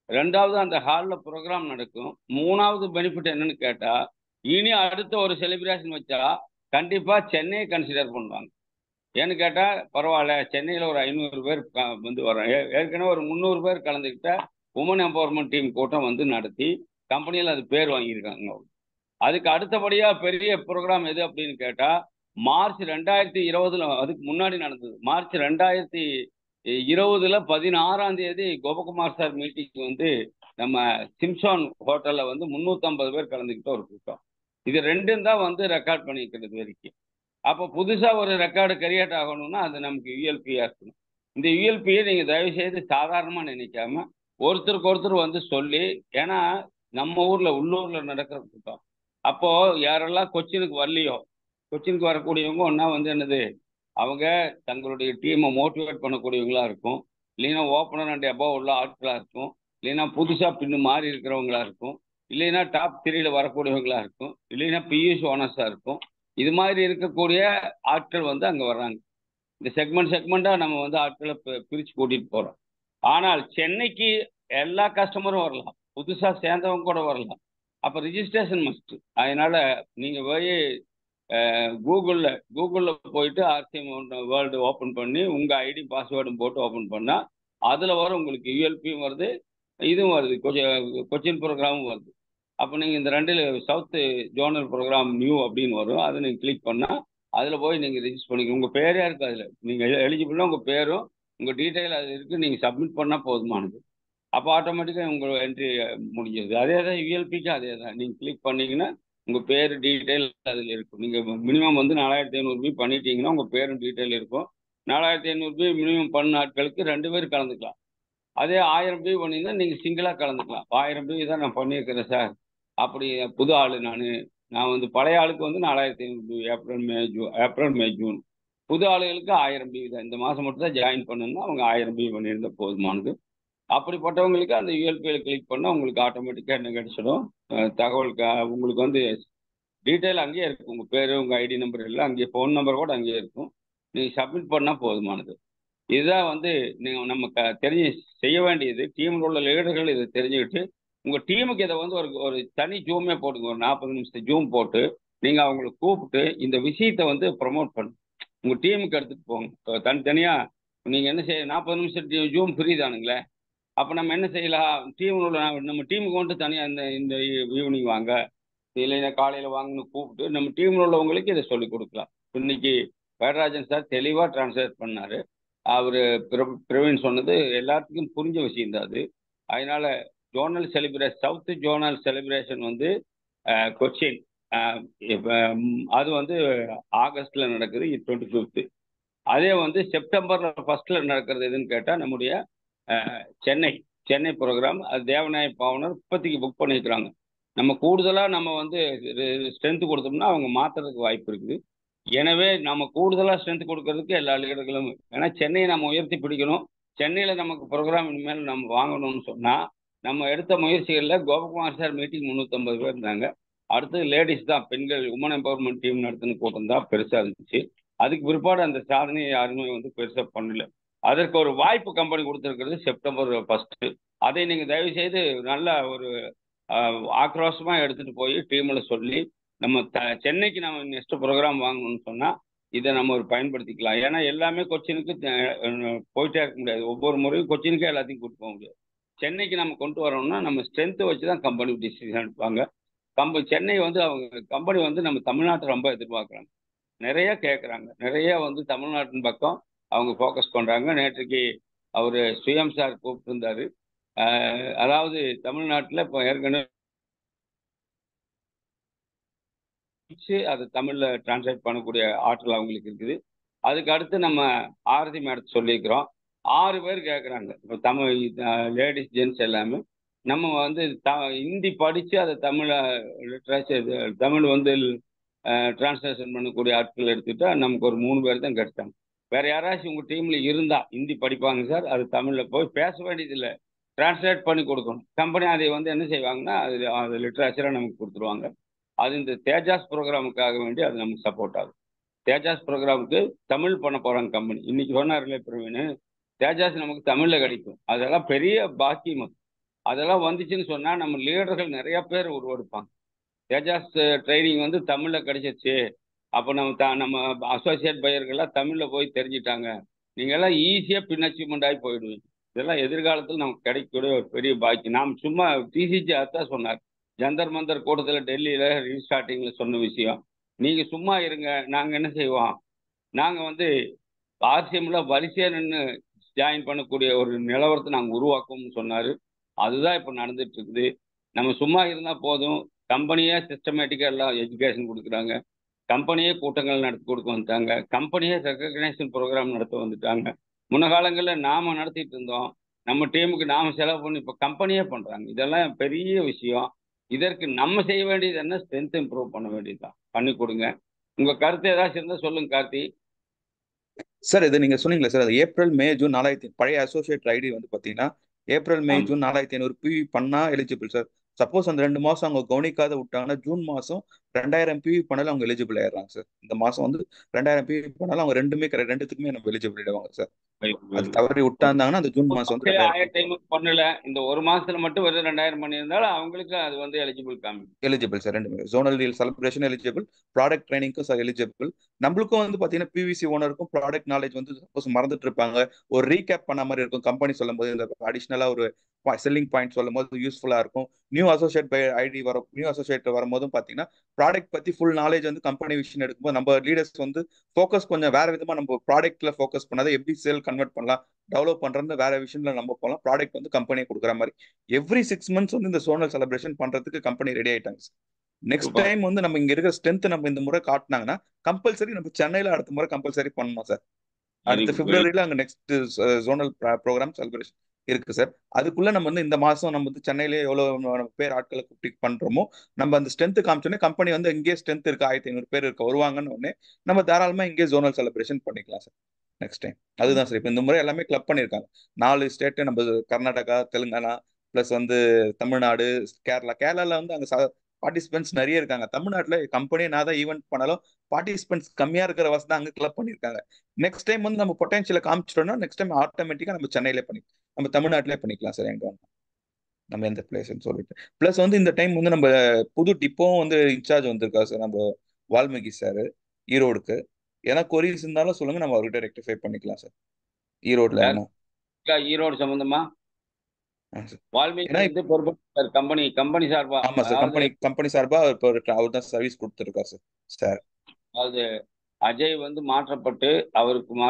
ரெண்டாவது, அந்த ஹாலில் ப்ரோக்ராம் நடக்கும். மூணாவது பெனிஃபிட் என்னன்னு கேட்டால், இனி அடுத்த ஒரு செலிப்ரேஷன் வச்சா கண்டிப்பாக சென்னையை கன்சிடர் பண்ணுவாங்க. ஏன்னு கேட்டால் பரவாயில்ல, சென்னையில் ஒரு 500 பேர் வந்து வரோம். ஏற்கனவே ஒரு 300 பேர் கலந்துக்கிட்ட உமன் எம்பவர்மெண்ட் டீம் கூட்டம் வந்து நடத்தி கம்பெனியில் அது பேர் வாங்கியிருக்காங்க. அதுக்கு அடுத்தபடியாக பெரிய ப்ரோக்ராம் எது அப்படின்னு கேட்டால், மார்ச் 2020, அதுக்கு முன்னாடி நடந்தது. மார்ச் 2020 16ஆம் தேதி கோபகுமார் சார் மீட்டிங் வந்து நம்ம சிம்சான் ஹோட்டலில் வந்து 350 பேர் கலந்துக்கிட்ட ஒரு கூட்டம். இது ரெண்டும் தான் வந்து ரெக்கார்ட் பண்ணிக்கிறது வரைக்கும். அப்போ புதுசாக ஒரு ரெக்கார்டு கிரியேட் ஆகணும்னா அது நமக்கு யூஎல்பியாக இருக்கணும். இந்த யூஎல்பியை நீங்கள் தயவுசெய்து சாதாரணமாக நினைக்காம ஒருத்தருக்கு ஒருத்தர் வந்து சொல்லி, ஏன்னா நம்ம ஊரில் உள்ளூரில் நடக்கிற கூட்டம். அப்போது யாரெல்லாம் கொச்சினுக்கு வரலையோ, கொச்சினுக்கு வரக்கூடியவங்க ஒன்றா வந்து என்னது, அவங்க தங்களுடைய டீமை மோட்டிவேட் பண்ணக்கூடியவங்களா இருக்கும், இல்லைன்னா ஓப்பனர் அண்ட் அபவ் உள்ள ஆட்களாக இருக்கும், இல்லைன்னா புதுசாக பின்னு மாறி இருக்கிறவங்களா இருக்கும், இல்லைன்னா டாப் 3ல வரக்கூடியவங்களா இருக்கும், இல்லைன்னா பியூஷ் ஓனர்ஸாக இருக்கும். இது மாதிரி இருக்கக்கூடிய ஆட்கள் வந்து அங்கே வர்றாங்க. இந்த செக்மெண்ட்டாக நம்ம வந்து ஆட்களை பிரித்து கூட்டிகிட்டு போகிறோம். ஆனால் சென்னைக்கு எல்லா கஸ்டமரும் வரலாம், புதுசாக சேர்ந்தவங்க கூட வரலாம். அப்போ ரிஜிஸ்ட்ரேஷன் மஸ்ட். அதனால் நீங்கள் போய் கூகுளில் போயிட்டு ஆர்சிஎம் வேர்ல்டு ஓப்பன் பண்ணி உங்கள் ஐடி பாஸ்வேர்டும் போட்டு ஓப்பன் பண்ணால் அதில் வரும் உங்களுக்கு யூஎல்பியும் வருது, இதுவும் வருது, கொச்சின் ப்ரோக்ராமும் வருது. அப்போ நீங்கள் இந்த ரெண்டில் சவுத்து ஜோனல் ப்ரோக்ராம் நியூ அப்படின்னு வரும், அதை நீங்கள் கிளிக் பண்ணால் அதில் போய் நீங்கள் ரிஜிஸ்டர் பண்ணிக்கணும். உங்கள் பேரே இருக்குது அதில், நீங்கள் எலிஜிபிளாக உங்கள் பேரும் உங்கள் டீட்டெயில் அது இருக்குது, நீங்கள் சப்மிட் பண்ணால் போதுமானது. அப்போ ஆட்டோமேட்டிக்காக உங்கள் என்ட்ரி முடிஞ்சது. அதே தான் யூஎல்பிக்கு அதே தான். நீங்கள் கிளிக் பண்ணிங்கன்னா உங்கள் பேர் டீட்டெயில் அதில் இருக்கும். நீங்கள் மினிமம் வந்து 4500 ரூபாய் பண்ணிட்டீங்கன்னா உங்கள் பேரும் டீட்டெயில் இருக்கும். 4500 ரூபாய் மினிமம் பண்ண ஆட்களுக்கு 2 பேர் கலந்துக்கலாம். அதே 1000 ரூபாய் பண்ணிங்கன்னா நீங்கள் சிங்கிளாக கலந்துக்கலாம். 1000 ரூபாய் தான் நான் பண்ணியிருக்கிறேன் சார், அப்படி புது ஆள் நான் வந்து பழைய ஆளுக்கு வந்து 4500 ரூபாய் ஏப்ரல் மே ஜூன். புது ஆளுகளுக்கு 1000 ரூபாய் தான். இந்த மாதம் மட்டும் தான் ஜாயின் பண்ணணும்னா அவங்க 1000 ரூபாய் பண்ணியிருந்தால் போதுமானது. அப்படிப்பட்டவங்களுக்கு அந்த யூஎல்பியில் கிளிக் பண்ணால் உங்களுக்கு ஆட்டோமேட்டிக்காக என்ன கிடைச்சிடும், தகவலுக்கு உங்களுக்கு வந்து டீட்டெயில் அங்கேயே இருக்கும். உங்கள் பேர், உங்கள் ஐடி நம்பர் எல்லாம் அங்கேயே, ஃபோன் நம்பர் கூட அங்கேயே இருக்கும். நீங்கள் சப்மிட் பண்ணால் போதுமானது. இதுதான் வந்து நீங்கள் நம்ம தெரிஞ்சு செய்ய வேண்டியது. டீமில் உள்ள லீடர்கள் இதை தெரிஞ்சுக்கிட்டு உங்கள் டீமுக்கு இதை வந்து ஒரு தனி ஜூமே போடுங்க. ஒரு 40 நிமிஷம் ஜூம் போட்டு நீங்கள் அவங்களை கூப்பிட்டு இந்த விஷயத்தை வந்து ப்ரமோட் பண்ணு, உங்கள் டீமுக்கு எடுத்துகிட்டு போங்க. தனித்தனியாக நீங்கள் என்ன செய்ய, 40 நிமிஷம் ஜூம் ஃப்ரீ தானுங்களே. அப்போ நம்ம என்ன செய்யலாம், டீமில் உள்ள நம்ம டீமுக்கு வந்துட்டு தனியாக இந்த ஈவினிங் வாங்க, இல்லைன்னா காலையில் வாங்கன்னு கூப்பிட்டு நம்ம டீமில் உள்ளவங்களுக்கு இதை சொல்லிக் கொடுக்கலாம். இன்னைக்கு வேடராஜன் சார் தெளிவாக டிரான்ஸ்லேட் பண்ணார். அவர் பிரவீன் சொன்னது எல்லாத்துக்கும் புரிஞ்ச விஷயம்தான் அது. அதனால zonal celebration, south zonal celebration வந்து கொச்சின், அது வந்து ஆகஸ்டில் நடக்குது 25th. அதே வந்து செப்டம்பர் 1 நடக்கிறது எதுன்னு கேட்டால் நம்முடைய சென்னை ப்ரோக்ராம். அது தேவநாய பாவனர் இப்போதைக்கு புக் பண்ணியிருக்கிறாங்க. நம்ம கூடுதலாக நம்ம வந்து ஸ்ட்ரென்த் கொடுத்தோம்னா அவங்க மாற்றுறதுக்கு வாய்ப்பு இருக்குது. எனவே நம்ம கூடுதலாக ஸ்ட்ரென்த் கொடுக்கறதுக்கு எல்லா லீடர்களும், ஏன்னா சென்னையை நம்ம உயர்த்தி பிடிக்கணும், சென்னையில் நமக்கு ப்ரோக்ராம் இனிமேல் நம்ம வாங்கணும்னு சொன்னால் நம்ம எடுத்த முயற்சிகளில் கோபகுமார் சார் மீட்டிங் 350 பேர் இருந்தாங்க. அடுத்தது லேடிஸ் தான், பெண்கள் உமன் எம்பவர்மெண்ட் டீம் நடத்தின கூட்டம் தான் பெருசாக இருந்துச்சு. அதுக்கு பிற்பாடு அந்த சாதனையை யாருமே வந்து பெருசாக பண்ணல. அதற்கு ஒரு வாய்ப்பு கம்பெனி கொடுத்துருக்கிறது செப்டம்பர் 1. அதை நீங்கள் தயவுசெய்து நல்ல ஒரு ஆக்ரோஷமாக எடுத்துகிட்டு போய் டீமில் சொல்லி நம்ம சென்னைக்கு நம்ம நெக்ஸ்ட் ப்ரோக்ராம் வாங்கணும்னு சொன்னால் இதை நம்ம ஒரு பயன்படுத்திக்கலாம். ஏன்னா எல்லாமே கொச்சினுக்கு போயிட்டே இருக்க முடியாது. ஒவ்வொரு முறையும் கொச்சினுக்கே எல்லாத்தையும் கூட்டு போக முடியாது. சென்னைக்கு நம்ம கொண்டு வரோம்னா நம்ம ஸ்ட்ரென்த்தை வச்சு தான் கம்பெனி டிசிஷன் எடுப்பாங்க. சென்னை வந்து அவங்க கம்பெனி வந்து நம்ம தமிழ்நாட்டை ரொம்ப எதிர்பார்க்குறாங்க. நிறைய கேட்குறாங்க. நிறைய வந்து தமிழ்நாட்டின் பக்கம் அவங்க ஃபோக்கஸ் பண்ணுறாங்க. நேற்றுக்கு அவர் சுயம் சார் கூப்பிட்டுருந்தாரு. அதாவது தமிழ்நாட்டில் இப்போ ஏற்கனவே அதை தமிழில் டிரான்ஸ்லேட் பண்ணக்கூடிய ஆற்றல் அவங்களுக்கு இருக்குது. அதுக்கு அடுத்து நம்ம ஆரதி மேடத்தை சொல்லியிருக்கிறோம். 6 பேர் கேட்குறாங்க. இப்போ தமிழ் லேடிஸ் ஜென்ட்ஸ் எல்லாமே நம்ம வந்து ஹிந்தி படித்து அதை தமிழ் வந்து டிரான்ஸ்லேஷன் பண்ணக்கூடிய ஆட்கள் எடுத்துட்டா நமக்கு ஒரு 3 பேர் தான் கிடைச்சாங்க. வேற யாராச்சும் உங்கள் டீமில் இருந்தால் ஹிந்தி படிப்பாங்க சார், அது தமிழில் போய் பேச வேண்டியதில்லை, டிரான்ஸ்லேட் பண்ணி கொடுக்கணும். கம்பெனி அதை வந்து என்ன செய்வாங்கன்னா அது லிட்ரேச்சராக நமக்கு கொடுத்துருவாங்க. அது இந்த தேஜாஸ் ப்ரோக்ராமுக்காக வேண்டி அது நமக்கு சப்போர்ட் ஆகும். தேஜாஸ் ப்ரோக்ராமுக்கு தமிழ் பண்ண போகிறாங்க கம்பெனி. இன்னைக்கு சொன்னார்ல பிரவீன், தேஜாஸ் நமக்கு தமிழில் கிடைக்கும். அதெல்லாம் பெரிய பாக்கியம். அதெல்லாம் வந்துச்சுன்னு சொன்னால் நம்ம லீடர்கள் நிறைய பேர் உருவெடுப்பாங்க. தேஜாஸ் ட்ரைனிங் வந்து தமிழில் கிடைச்சிச்சு. அப்போ நம்ம அசோசியேட் பையர்கள்லாம் தமிழில் போய் தெரிஞ்சிட்டாங்க. நீங்கள்லாம் ஈஸியாக பின் அச்சீவ்மெண்ட் ஆகி போயிடுவீங்க. இதெல்லாம் எதிர்காலத்தில் நமக்கு கிடைக்கக்கூடிய ஒரு பெரிய பாக்கியம். நாம் சும்மா டிசிஜி அதான் சொன்னார், ஜந்தர் மந்தர் கூட்டத்தில் டெல்லியில் ரீஸ்டார்டிங்கில் சொன்ன விஷயம். நீங்கள் சும்மா இருங்க, நாங்கள் என்ன செய்வோம், நாங்கள் வந்து ஆர்சிஎம்ல வரிசையாக நின்று ஜாயின் பண்ணக்கூடிய ஒரு நிலவரத்தை நாங்கள் உருவாக்குவோம்னு சொன்னார். அதுதான் இப்போ நடந்துட்டு இருக்குது. நம்ம சும்மா இருந்தால் போதும், கம்பெனியே சிஸ்டமேட்டிக்காக எல்லாம் எஜுகேஷன் கொடுக்குறாங்க, கம்பெனியே கூட்டங்கள் நடத்தி கொடுக்க வந்துட்டாங்க, கம்பெனியே ரெக்கக்னைசேஷன் ப்ரோக்ராம் நடத்த வந்துட்டாங்க. முன்ன காலங்களில் நாம் நடத்திட்டு இருந்தோம், நம்ம டீமுக்கு நாம் செலவு பண்ணி இப்போ கம்பெனியே பண்ணுறாங்க. இதெல்லாம் பெரிய விஷயம். இதற்கு நம்ம செய்ய வேண்டியது என்ன, ஸ்ட்ரென்த் இம்ப்ரூவ் பண்ண வேண்டியதுதான். பண்ணி கொடுங்க. உங்க கருத்து ஏதாச்சும் இருந்தால் சொல்லுங்க கார்த்தி. சார் இது நீங்க சொன்னீங்களா சார், அது ஏப்ரல் மே ஜூன் 4000 பழைய அசோசியேட் ஐடி வந்து பாத்தீங்கன்னா ஏப்ரல் மே ஜூன் 4500 பிவி பண்ணா எலிஜிபிள் சார். சப்போஸ் அந்த 2 மாசம் அவங்க கவனிக்காத விட்டாங்கன்னா ஜூன் மாசம் 2000 பிவி பண்ணாலும் அவங்க எலிஜிபிள் ஆயிடுறாங்க சார். இந்த மாசம் வந்து 2000 பிவி பண்ணாலும் அவங்க ரெண்டுத்துக்குமே நம்ம எலிஜிபிள் ஆயிடுவாங்க சார். அது தவறி விட்டாந்தாங்கன்னா அந்த ஜூன் மாசம் வந்து 2000 பண்ணல, இந்த ஒரு மாசத்துல மட்டும் வெறும் 2000 பண்ணியிருந்தாலும் அவங்களுக்கு அது வந்து எலிஜிபிள் எலிஜிபிள் சார். ரெண்டுமே zonal deal celebration eligible, product ட்ரைனிங்க்கும் சார் எலிஜிபிள். நம்மளுக்கும் வந்து பாத்தீங்கன்னா பிவிசி ஓனருக்கும் ப்ராடக்ட் நாலேஜ் வந்து சப்போஸ் மறந்துட்டு இருப்பாங்க, ஒரு ரீகேப் பண்ண மாதிரி இருக்கும். கம்பெனி சொல்லும் போது இந்த அடிஷனலா ஒரு செல்லிங் பாயிண்ட் சொல்லும் போது யூஸ்ஃபுல்லா இருக்கும். New associate by ID new associate வரும்போதும் பாத்தீங்கன்னா ப்ராடக்ட் பத்தி ஃபுல் நாலேஜ் வந்து கம்பெனி விஷயம் எடுக்கும்போது நம்ம லீடர்ஸ் வந்து ஃபோக்கஸ் கொஞ்சம் வேற விதமா நம்ம ப்ராடக்ட்ல ஃபோக்கஸ் பண்ணாத எப்படி சேல் கன்வெர்ட் பண்ணலாம், டெவலப் பண்றது வேற விஷயம்ல நம்ம போகலாம். ப்ராடக்ட் வந்து கம்பெனியை கொடுக்குற மாதிரி எவ்ரி 6 months வந்து இந்த சோனல் செலிப்ரேஷன் பண்றதுக்கு கம்பெனி ரெடி ஆயிட்டாங்க. நெக்ஸ்ட் டைம் வந்து நம்ம இங்க இருக்கிற ஸ்ட்ரென்த் நம்ம இந்த முறை காட்டினாங்கன்னா கம்பல்சரி நம்ம சென்னையில அடுத்த முறை கம்பல்சரி பண்ணணும் சார். அடுத்த பிப்ரவரியில அங்க நெக்ஸ்ட் ஜோனல் ப்ரோக்ராம் செலிப்ரேஷன் இருக்கு சார். அதுக்குள்ள நம்ம வந்து இந்த மாசம் நம்ம வந்து சென்னையிலேயே எவ்வளவு பேர் ஆட்களை கூப்பிட்டு பண்றோமோ நம்ம அந்த ஸ்ட்ரென்த் காமிச்சோன்னே கம்பெனி வந்து இங்கே ஸ்ட்ரென்த் இருக்கு 1500 பேர் இருக்க வருவாங்கன்னு உடனே நம்ம தாராளமா இங்கே ஜோனல் செலிப்ரேஷன் பண்ணிக்கலாம் சார் நெக்ஸ்ட் டைம். அதுதான் சார். இப்போ இந்த முறை எல்லாமே கிளப் பண்ணியிருக்காங்க. 4 ஸ்டேட் நம்ம கர்நாடகா, தெலுங்கானா பிளஸ் வந்து தமிழ்நாடு, கேரளால வந்து அங்க பார்ட்டிசிபென்ட்ஸ் நிறைய இருக்காங்க. தமிழ்நாட்டுல கம்பெனி நான் தான் ஈவெண்ட் பண்ணாலும் பார்ட்டிசிபென்ட்ஸ் கம்மியா இருக்கிற வசதி தான் அங்க கிளப் பண்ணியிருக்காங்க. நெக்ஸ்ட் டைம் வந்து நம்ம பொட்டன்ஷியலை காமிச்சிட்டோம்னா நெக்ஸ்ட் டைம் ஆட்டோமேட்டிக்கா நம்ம சென்னையிலே நம்ம தமிழ்நாட்டிலே பண்ணிக்கலாம் சார். எங்க நம்ம எந்த பிளேஸ்ன்னு சொல்லிட்டு பிளஸ் வந்து இந்த டைம் வந்து நம்ம புது டிப்போவும் வந்து இன்சார்ஜ் வந்திருக்கா சார் நம்ம வால்மீகி சார் ஈரோடுக்கு. ஏன்னா கொரிஸ் இருந்தாலும் சொல்லுங்க, நம்ம அவர்கிட்ட ரெக்டிஃபை பண்ணிக்கலாம் சார் ஈரோடுல. ஈரோடு சம்பந்தமா வால்மீகி பொறுப்பு கம்பெனி சார்பா? ஆமா சார், கம்பெனி சார்பா அவர் தான் சர்வீஸ் கொடுத்துருக்கா சார். அதாவது அஜய் வந்து மாற்றப்பட்டு அவருக்கு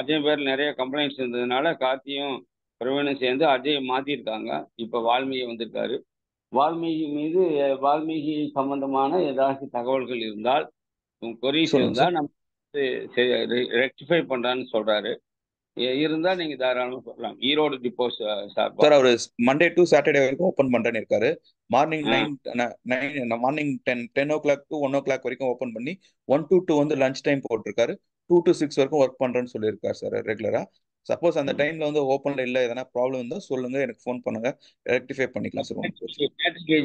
அஜய் பேர் நிறைய கம்ப்ளைண்ட்ஸ் இருந்ததுனால கார்த்தியும் பிரவீனும் சேர்ந்து அஜய் மாத்திருக்காங்க. இப்ப வால்மீகி வந்திருக்காரு. வால்மீகி சம்பந்தமான ஏதாச்சும் தகவல்கள் இருந்தால், கொரிஸ் இருந்தா நம்ம ரெக்டிஃபை பண்றான்னு சொல்றாரு. இருந்தா நீங்க தாராளமா சொல்லலாம். ஈரோடு டிப்போஸ் சார் அவர் மண்டே டு சாட்டர்டே வரைக்கும் ஓப்பன் பண்றேன்னு இருக்காரு. மார்னிங் 10 o'clock to 1 o'clock வரைக்கும் ஓப்பன் பண்ணி 1 to 2 வந்து லஞ்ச் டைம் போட்டிருக்காரு. 2 to 6 வரைக்கும் ஒர்க் பண்றேன்னு சொல்லியிருக்காரு சார் ரெகுலரா. சப்போஸ் அந்த டைம்ல வந்து ஓப்பன்ல இல்ல எதனா ப்ராப்ளம் இருந்தா சொல்லுங்க, எனக்கு ஃபோன் பண்ணுங்க, ரெக்டிஃபை பண்ணிக்கலாம் சார்.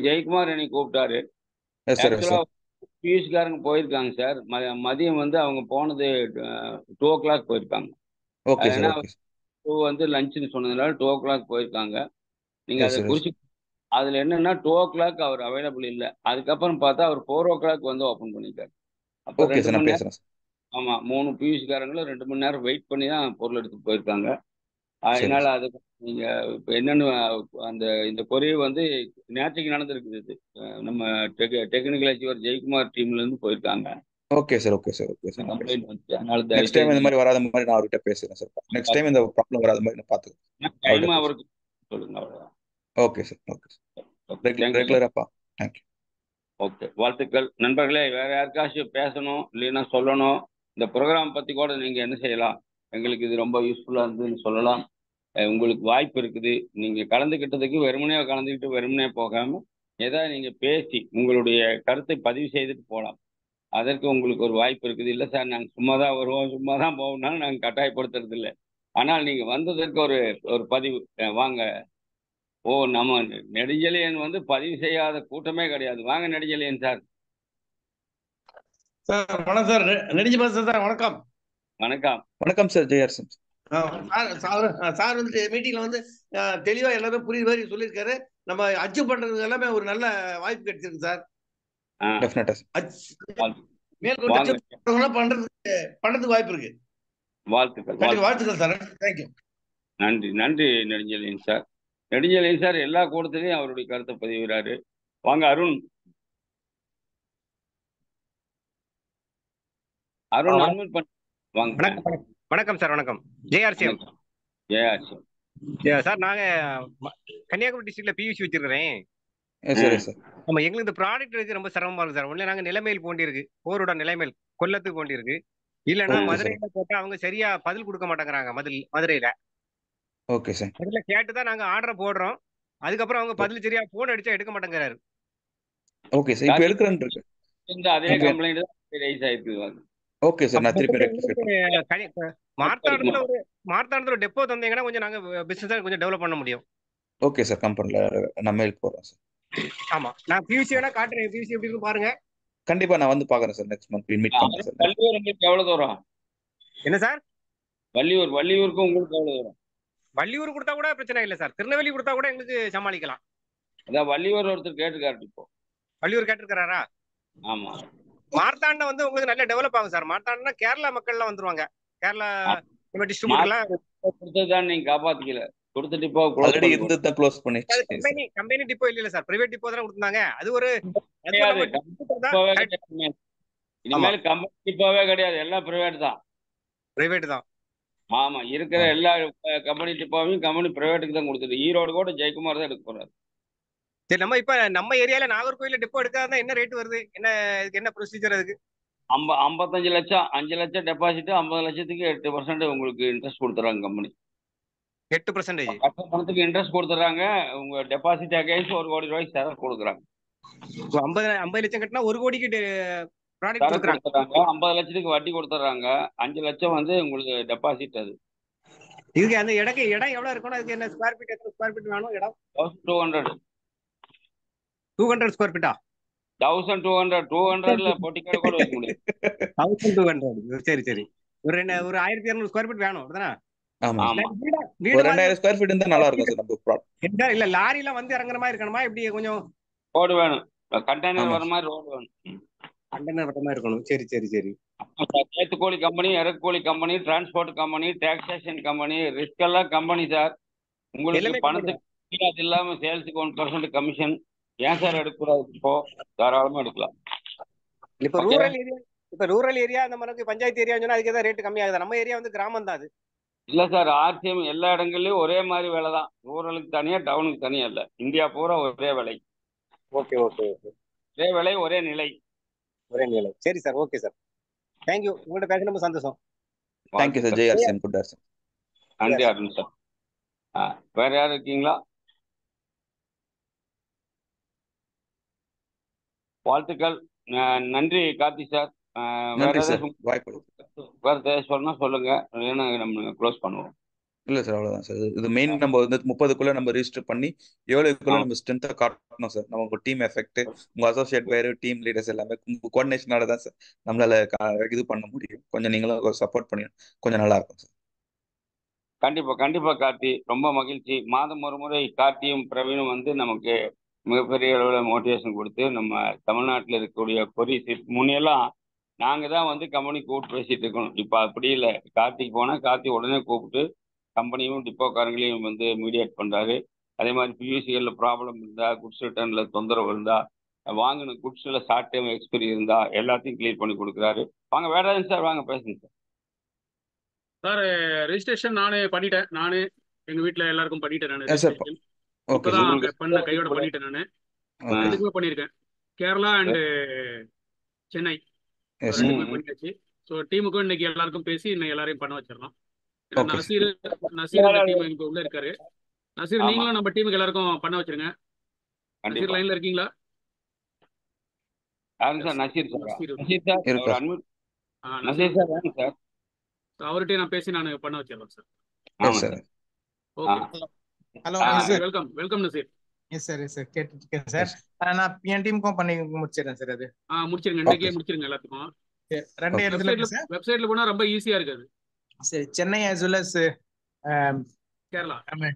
ஜெயக்குமார் என்னை கூப்பிட்டாரு. பியூஷ்காரங்க போயிருக்காங்க சார். மதியம் வந்து அவங்க போனது 2 o'clock போயிருக்காங்க. வந்து லஞ்சுன்னு சொன்னதுனால 2 o'clock போயிருக்காங்க. நீங்க அதை குறிச்சு அதுல என்னன்னா 2 o'clock அவர் அவைலபிள் இல்லை. அதுக்கப்புறம் பார்த்தா அவர் 4 o'clock வந்து ஓப்பன் பண்ணிட்டார். அப்போ ஓகே 2 சார், நான் மணி நேரம். பேசுறேன் சார். ஆமா, 3 பியூசிக்காரங்களும் 2 மணி நேரம் வெயிட் பண்ணி தான் பொருள் எடுத்து போயிருக்காங்க. சரி அதனால சார். அது நீங்க இப்போ என்னன்னு அந்த இந்த கொரிய வந்து நேற்றுக்கு நடந்திருக்குது இது. நம்ம டெக்னிக்கல் அச்சீவர் ஜெயக்குமார் டீம்ல இருந்து போயிருக்காங்க. Okay sir, okay sir, okay sir, நான் பேசுறேன். கம்ப்ளைண்ட் வந்துச்சு. அதனால நெக்ஸ்ட் டைம் இந்த தயவுசெய்து மாதிரி வராத மாதிரி நான் அவர்கிட்ட பேசுறேன் சார். நெக்ஸ்ட் டைம் இந்த ப்ராப்ளம் வராத மாதிரி நான் பார்த்துக்கிறேன். டைம் அவர்கிட்ட பேசுறேன். அவருக்கு சொல்லுங்க, அவ்வளவுதான். Okay sir, okay sir. Okay, thank you sir. ரெகுலராப்பா. தேங்க்யூ. ஓகே, வாழ்த்துக்கள் நண்பர்களே. வேற யாருக்காச்சும் பேசணும் இல்லைன்னா சொல்லணும், இந்த ப்ரோக்ராம் பத்தி கூட நீங்க என்ன செய்யலாம், எங்களுக்கு இது ரொம்ப யூஸ்ஃபுல்லா இருந்ததுன்னு சொல்லலாம். உங்களுக்கு வாய்ப்பு இருக்குது. நீங்க கலந்துக்கிட்டதுக்கு வெறுமனே கலந்துக்கிட்டு வெறுமனே போகாம ஏதாவது நீங்க பேசி உங்களுடைய கருத்தை பதிவு செய்துட்டு போகலாம். அதற்கு உங்களுக்கு ஒரு வாய்ப்பு இருக்குது. இல்லை சார் நாங்கள் சும்மா தான் வருவோம், சும்மா தான் போவோம்னாலும் நாங்கள் கட்டாயப்படுத்துறது இல்லை. ஆனால் நீங்க வந்ததற்கு ஒரு ஒரு பதிவு வாங்க. ஓ, நம்ம நெடுஞ்செழியன் வந்து பதிவு செய்யாத கூட்டமே கிடையாது. வாங்க நெடுஞ்செழியன் சார். சார் வணக்கம் சார். நெடுஞ்சு பேசுறேன் சார். வணக்கம். வணக்கம். வணக்கம் சார், ஜெயஹர்சன். சார் வந்துட்டு மீட்டிங்ல வந்து தெளிவா எல்லாரும் புரியுற மாதிரி சொல்லியிருக்காரு. நம்ம அச்சீவ் பண்றது எல்லாமே ஒரு நல்ல வாய்ப்பு கிடைச்சிருக்கு சார். டெஃபினட்டா சார். மேற்கொண்டு பண்றதுக்கு வாய்ப்பு இருக்கு. வாழ்த்துக்கள். வாழ்த்துக்கள் சார். தேங்க்யூ. நன்றி நன்றி நெடுஞ்செழியன் சார். நெடுஞ்செழியன் சார் எல்லா கூட்டத்திலையும் அவருடைய கருத்தை பதிவுறாரு. வாங்க அருண். அருண் அன்மியூட் பண்ணி வாங்க. வணக்கம் சார். வணக்கம். ஜேஆர்சிஎம். ஜேஆர்சிஎம் சார், நாங்க கன்னியாகுமரி டிஸ்ட்ரிக்ட்ல பியூசி வச்சிருக்கிறேன். சரி சார். நம்ம எங்களுக்கு இந்த ப்ராடக்ட் எடுக்க ரொம்ப சிரமமா இருக்கு சார். ஒண்ணு நாங்க நிலைமையில் போண்டிருக்கு, போரோட நிலைமையில் கொல்லத்துக்கு போண்டிருக்கு. இல்லைன்னா மதுரையில போட்டா அவங்க சரியா பதில் கொடுக்க மாட்டேங்கிறாங்க. மதுரையில ஓகே சார். அதுல கேட்டுதான் நாங்க ஆர்டர் போடுறோம். அதுக்கப்புறம் அவங்க பதில் சரியா போன் அடிச்சா எடுக்க மாட்டேங்கிறாரு. ஓகே சார், இப்போ எடுக்கிறேன்னு இருக்கு. அதே கம்ப்ளைண்ட் தான் ரைஸ் ஆயிருக்கு. ஓகே சார், நான் திருப்பி ரெக்டிஃபை பண்றேன். மார்த்தாண்டத்துல ஒரு டெப்போ தந்தீங்கன்னா கொஞ்சம் நாங்க பிசினஸ் கொஞ்சம் டெவலப் பண்ண முடியும். ஓகே சார், கம்பெனில நான் மெயில் போடுறேன் சார். ஆமா, நான் பியூசி வேணா காட்டுறேன். பியூசி எப்படி இருக்கு பாருங்க. கண்டிப்பா நான் வந்து பாக்குறேன் சார். நெக்ஸ்ட் மந்த் மீட் பண்றேன் சார். வள்ளியூர் உங்களுக்கு எவ்வளவு தூரம்? என்ன சார்? வள்ளியூருக்கு உங்களுக்கு எவ்வளவு தூரம்? வள்ளியூர் கொடுத்தா கூட பிரச்சனை இல்லை சார். திருநெல்வேலி கொடுத்தா கூட எங்களுக்கு சமாளிக்கலாம். அதான் வள்ளியூர் ஒருத்தர் கேட்டுக்காரு. இப்போ வள்ளியூர் கேட்டிருக்காரா? ஆமா. மார்த்தாண்ட வந்து உங்களுக்கு நல்ல டெவலப் ஆகும் சார். மார்த்தாண்டா கேரளா மக்கள்லாம் வந்துருவாங்க. கேரளா டிஸ்ட்ரிபியூட்டர்லாம் கொடுத்ததான் நீங்க காப்பாத்திக்கல. கொடுத்துட்டு இப்போ ஆல்ரெடி இருந்தத க்ளோஸ் பண்ணிச்சு. கம்பெனி டிப்போ இல்ல சார், பிரைவேட் டிப்போ தான் கொடுத்தாங்க. அது ஒரு இனிமேல் கம்பெனி டிப்போவே கிடையாது, எல்லாம் பிரைவேட் தான். பிரைவேட் தான். ஆமா, இருக்கிற எல்லா கம்பெனி டிப்போவையும் கம்பெனி பிரைவேட்டுக்கு தான் கொடுத்துட்டு. ஈரோடு கூட ஜெயக்குமார் தான் எடுக்க போறாரு. சரி, நம்ம ஏரியால நாகர்கோயில டிப்போ எடுக்காதான் என்ன ரேட் வருது? என்ன ப்ரொசீஜர் அதுக்கு? 55 லட்சம், 5 லட்சம் டெபாசிட், 50 லட்சத்துக்கு 8% உங்களுக்கு இன்ட்ரெஸ்ட் கொடுத்துறாங்க கம்பெனி. 8%? பணத்துக்கு இன்ட்ரெஸ்ட் கொடுத்துறாங்க. உங்க டெபாசிட் அகைன்ஸ்ட் 1 கோடி ரூபாய்க்கு சரக்கு கொடுக்குறாங்க. 50 லட்சம் கட்டினா 1 கோடிக்கு ப்ராடக்ட் கொடுக்குறாங்க. 50 லட்சத்துக்கு வட்டி கொடுத்துறாங்க. 5 லட்சம் வந்து உங்களுக்கு டெபாசிட். அது இதுக்கு அந்த இடம் எவ்வளவு இருக்கணும்? அதுக்கு என்ன ஸ்கொயர் ஃபீட், எத்தனை ஸ்கொயர் ஃபீட் வேணும்? இடம் 200 ஸ்கொயர் ஃபீட்டா? 1200ல பொட்டிக்காடு கூட வைக்க முடியும். 1200. சரி. ஒரு 1200 ஸ்கொயர் ஃபீட் வேணும் அப்படிதானே? ஆமா. ஒரு 2000 ஸ்கொயர் ஃபீட் இருந்தா நல்லா இருக்கும் சார் நம்ம ப்ராடக்ட். இல்ல லாரி எல்லாம் வந்து இறங்குற மாதிரி இருக்கணுமா? இப்படி கொஞ்சம் ரோடு வேணும். கண்டெய்னர் வர மாதிரி ரோடு வேணும். கண்டெய்னர் வர மாதிரி இருக்கணும். சரி. சேத்துக்கோழி கம்பெனி, இறக்குக்கோழி company, transport company, taxation company, risk எல்லாம் கம்பெனி சார். உங்களுக்கு பணத்துக்கு அது இல்லாம சேல்ஸுக்கு 1% கமிஷன். ஏன் சார் எடுக்கக்கூடாது? இப்போ தாராளமா எடுக்கலாம். இப்ப ரூரல் ஏரியா அந்த மாதிரி பஞ்சாயத்து ஏரியா சொன்னா அதுக்கு ஏதாவது ரேட் கம்மியாகுது. நம்ம ஏரியா வந்து கிராமம் தான். அது இல்ல சார், ஆர்சிஎம் எல்லா இடங்கள்லயும் ஒரே மாதிரி விலை தான். ரூரலுக்கு தனியா, டவுனுக்கு தனியா இல்ல. இந்தியா பூரா ஒரே விலை. ஓகே. ஒரே விலை, ஒரே நிலை. சரி சார். Okay sir. தேங்க்யூ. உங்கள்ட்ட பேச ரொம்ப சந்தோஷம். Thank you sir. ஜெயஹர்சன். Good sir. நன்றி அருண் சார். வேற யாரும் இருக்கீங்களா? வாழ்த்துக்கள். நன்றி கார்த்தி சார். வேற ஏதாவது சொன்னா சொல்லுங்க, இல்லைன்னா நம்ம க்ளோஸ் பண்ணுவோம். இல்ல சார், அவ்வளவுதான் சார். இது மெயின் நம்ம வந்து 30க்குள்ள நம்ம ரெஜிஸ்டர் பண்ணி எவ்வளவுக்குள்ள நம்ம ஸ்ட்ரென்த்தா காட்டணும் சார். நம்ம உங்க டீம் எஃபெக்ட், உங்க அசோசியேட் பேரு, டீம் லீடர்ஸ் எல்லாமே உங்க கோஆர்டினேஷனால தான் சார் நம்மளால இது பண்ண முடியும். கொஞ்சம் நீங்களும் சப்போர்ட் பண்ணி கொஞ்சம் நல்லா இருக்கும் சார். கண்டிப்பா கண்டிப்பா கார்த்தி, ரொம்ப மகிழ்ச்சி. மாதம் ஒரு முறை கார்த்தியும் பிரவீனும் வந்து நமக்கு மிகப்பெரிய அளவில் மோட்டிவேஷன் கொடுத்து நம்ம தமிழ்நாட்டில் இருக்கக்கூடிய கொரி முன்னெல்லாம் நாங்கள் தான் வந்து கம்பெனி கூப்பிட்டு பேசிட்டு இருக்கணும். இப்போ அப்படி இல்லை. கார்த்திக் போனால் கார்த்தி உடனே கூப்பிட்டு கம்பெனியும் டிப்போக்காரங்களையும் வந்து மீடியேட் பண்ணுறாரு. அதே மாதிரி பியூசிகளில் ப்ராப்ளம் இருந்தால், குட்ஸ் ரிட்டர்னில் தொந்தரவு இருந்தால், வாங்கின குட்ஸில் ஷார்ட் டைம் எக்ஸ்பீரி இருந்தால் எல்லாத்தையும் கிளியர் பண்ணி கொடுக்குறாரு. வாங்க வேடாதன் சார், வாங்க பேசுங்க சார். சார் ரெஜிஸ்ட்ரேஷன் நானே பண்ணிட்டேன். நானு எங்க வீட்டில் எல்லாருக்கும் பண்ணிட்டேன். நான் சார் ரெஜிஸ்ட்ரேஷன் ஓகே சார். இப்போதான் பண்ண கையோட பண்ணிட்டேன். நான் ஓகே ரெண்டுக்குமே பண்ணியிருக்கேன். கேரளா அண்டு சென்னை எஸ் ரெண்டுக்குமே பண்ணியாச்சு. ஸோ டீமுக்கும் இன்னைக்கு எல்லாருக்கும் பேசி இன்னைக்கு எல்லாரையும் பண்ண வச்சிடலாம். ஏன்னா ஓகே நசீர் இந்த டீம் இங்க உள்ள இருக்காரு. நசீர் ஆமா. நீங்களும் நம்ம டீமுக்கு எல்லாருக்கும் பண்ண வச்சிருங்க. நசீர் கண்டிப்பா. லைன்ல இருக்கீங்களா? யாருங்க sir? Nazir sir. Nazir Nazir sir ஒரு இருக்கா அன்மியூட். நசீர் நசீர் சார் வாங்க சார். அவர்கிட்ட நான் பேசி நான் பண்ண வச்சிடலாம் சார். எஸ் ஆமாம் sir. Sir. Okay. Hello ah, sir. Welcome welcome Nazir. Yes sir, yes sir, கேட்டுருக்கேன் சார். எஸ் நான் என் டீமுக்கும் பண்ணி முடிச்சிடுறேன் சார். அது முடிச்சிருங்க, ஓகே இன்னைக்கே முடிச்சிருங்க எல்லாத்துக்கும். சரி, ரெண்டு ஓகே இடத்துல இருக்கு சார். வெப்சைட்ல போனா ரொம்ப ஈஸியா இருக்காது. சரி, Chennai as well as Kerala. Kerala.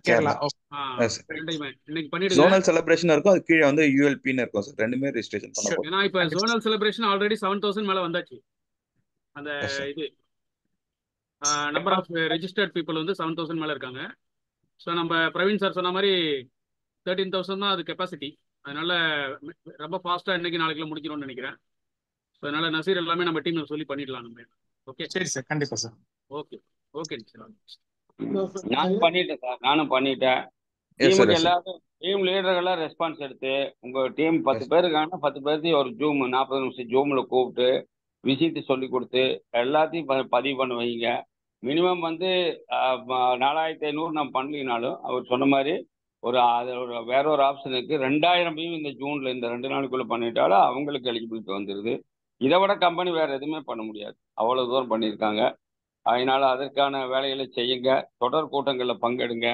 Kerala. Okay. Yes ரெண்டையுமே இன்னைக்கு பண்ணிடுங்க. ஜோனல் செலிப்ரேஷன் இருக்கும், அது கீழே வந்து யூஎல்பின்னு இருக்கும் சார். ரெண்டுமே ரெஜிஸ்ட்ரேஷன் பண்ண ஷூர். போறோம். ஏன்னா இப்ப ஜோனல் செலிப்ரேஷன் ஆல்ரெடி 7000 மேல வந்தாச்சு. அந்த எஸ் சார். இது நம்பர் ஆஃப் ரெஜிஸ்டர்ட் பீப்புள் வந்து 7000 மேல இருக்காங்க. ஸோ நம்ம பிரவீன் சார் சொன்ன மாதிரி 13,000 தான் அது கெப்பாசிட்டி. அதனால ரொம்ப ஃபாஸ்டா இன்னைக்கு நாளைக்குள்ள முடிக்கணும்னு நினைக்கிறேன். ஸோ அதனால நசீர் எல்லாமே நம்ம டீம்ல சொல்லி பண்ணிடலாம் நம்ம. ஓகே சரி சார், கண்டிப்பா சார். Okay okay sir. நானும் பண்ணிட்டேன் சார், நானும் பண்ணிட்டேன். Yes sir. டீமுக்கு எஸ் சார். எல்லாரும் டீம் லீடர்கள்லாம் ரெஸ்பான்ஸ் எடுத்து உங்க டீம் 10 எஸ் பேர் இருக்காங்கன்னா 10 பேர்த்தையும் ஒரு ஜூம் 40 நிமிஷம் ஜூம்ல கூப்பிட்டு விசிட்டு சொல்லி கொடுத்து எல்லாத்தையும் பதிவு பண்ண வைங்க. மினிமம் வந்து 4500 நம்ம பண்ணலினாலும் அவர் சொன்ன மாதிரி ஒரு வேற ஒரு ஆப்ஷன் இருக்கு. 2000 இந்த ஜூன்ல இந்த 2 நாளுக்குள்ள பண்ணிட்டாலும் அவங்களுக்கு எலிஜிபிலிட்டி வந்துடுது. இதை விட கம்பெனி வேற எதுவுமே பண்ண முடியாது. அவ்வளவு தூரம் பண்ணியிருக்காங்க. அதனால அதற்கான வேலைகளை செய்யுங்க. தொடர் கூட்டங்களில் பங்கெடுங்க.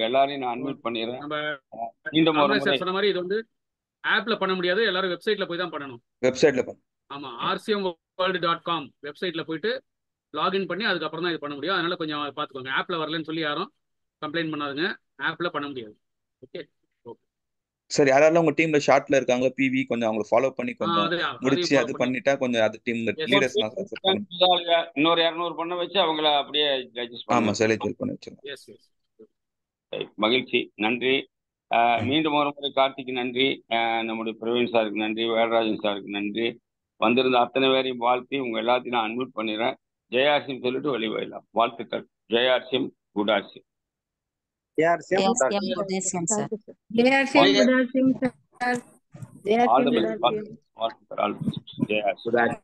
எல்லாரையும் நான் அட்மிட் பண்ணிடுறேன். நம்ம மீண்டும் ஒரு காமராஜ் முறை சார் சொன்ன மாதிரி இது வந்து ஆப்ல பண்ண முடியாது. எல்லாரும் வெப்சைட்ல போய் தான் பண்ணணும். வெப்சைட்ல பண்ணு. ஆமா, rcmworld.com வெப்சைட்ல போயிட்டு லாகின் பண்ணி அதுக்கப்புறம் தான் இது பண்ண முடியும். அதனால கொஞ்சம் பார்த்துக்கோங்க. ஆப்ல வரலன்னு சொல்லி யாரும் கம்ப்ளைண்ட் பண்ணாதுங்க. ஆப்ல பண்ண முடியாது. ஓகே ஓகே சார், யாரெல்லாம் உங்க டீம்ல ஷார்ட்ல இருக்காங்க பிவி கொஞ்சம் அவங்களை ஃபாலோ பண்ணி கொஞ்சம் அதையும் முடிச்சு follow அது பண்ணி பண்ணிட்டா கொஞ்சம் அது டீம் Yes. லீடர்ஸ் நான் செட் பண்ண. இன்னொரு 200 பண்ண வச்சு அவங்கள அப்படியே ரெஜிஸ்டர் ஆமா பண்ண சார், வச்சிடலாம். எலிஜிபிள் பண்ணி வச்சிருக்கோம். Yes yes. மகிழ்ச்சி, நன்றி. மீண்டும் ஒரு முறை கார்த்திக்கு நன்றி, நம்முடைய பிரவீன் சாருக்கு நன்றி, வேலராஜன் சாருக்கு நன்றி. வந்திருந்த அத்தனை பேரையும் வாழ்த்தி உங்க எல்லாத்தையும் நான் அன்மியூட் பண்ணிடுறேன். ஜெயார்சியம் சொல்லிட்டு வெளியே போயிடலாம். வாழ்த்துக்கள். ஜெயார்சியம், குட் ஆர்சியம். ஜெயார்சியம் Thank சார். you, sir. குடாசியம் சார். ஜெயார்சியம், All குடாசியம் சார். all ஜெயார்சியம், the best. குடாசியம். வாழ்த்துக்கள். ஜெயார்சியம். குடாசியம்.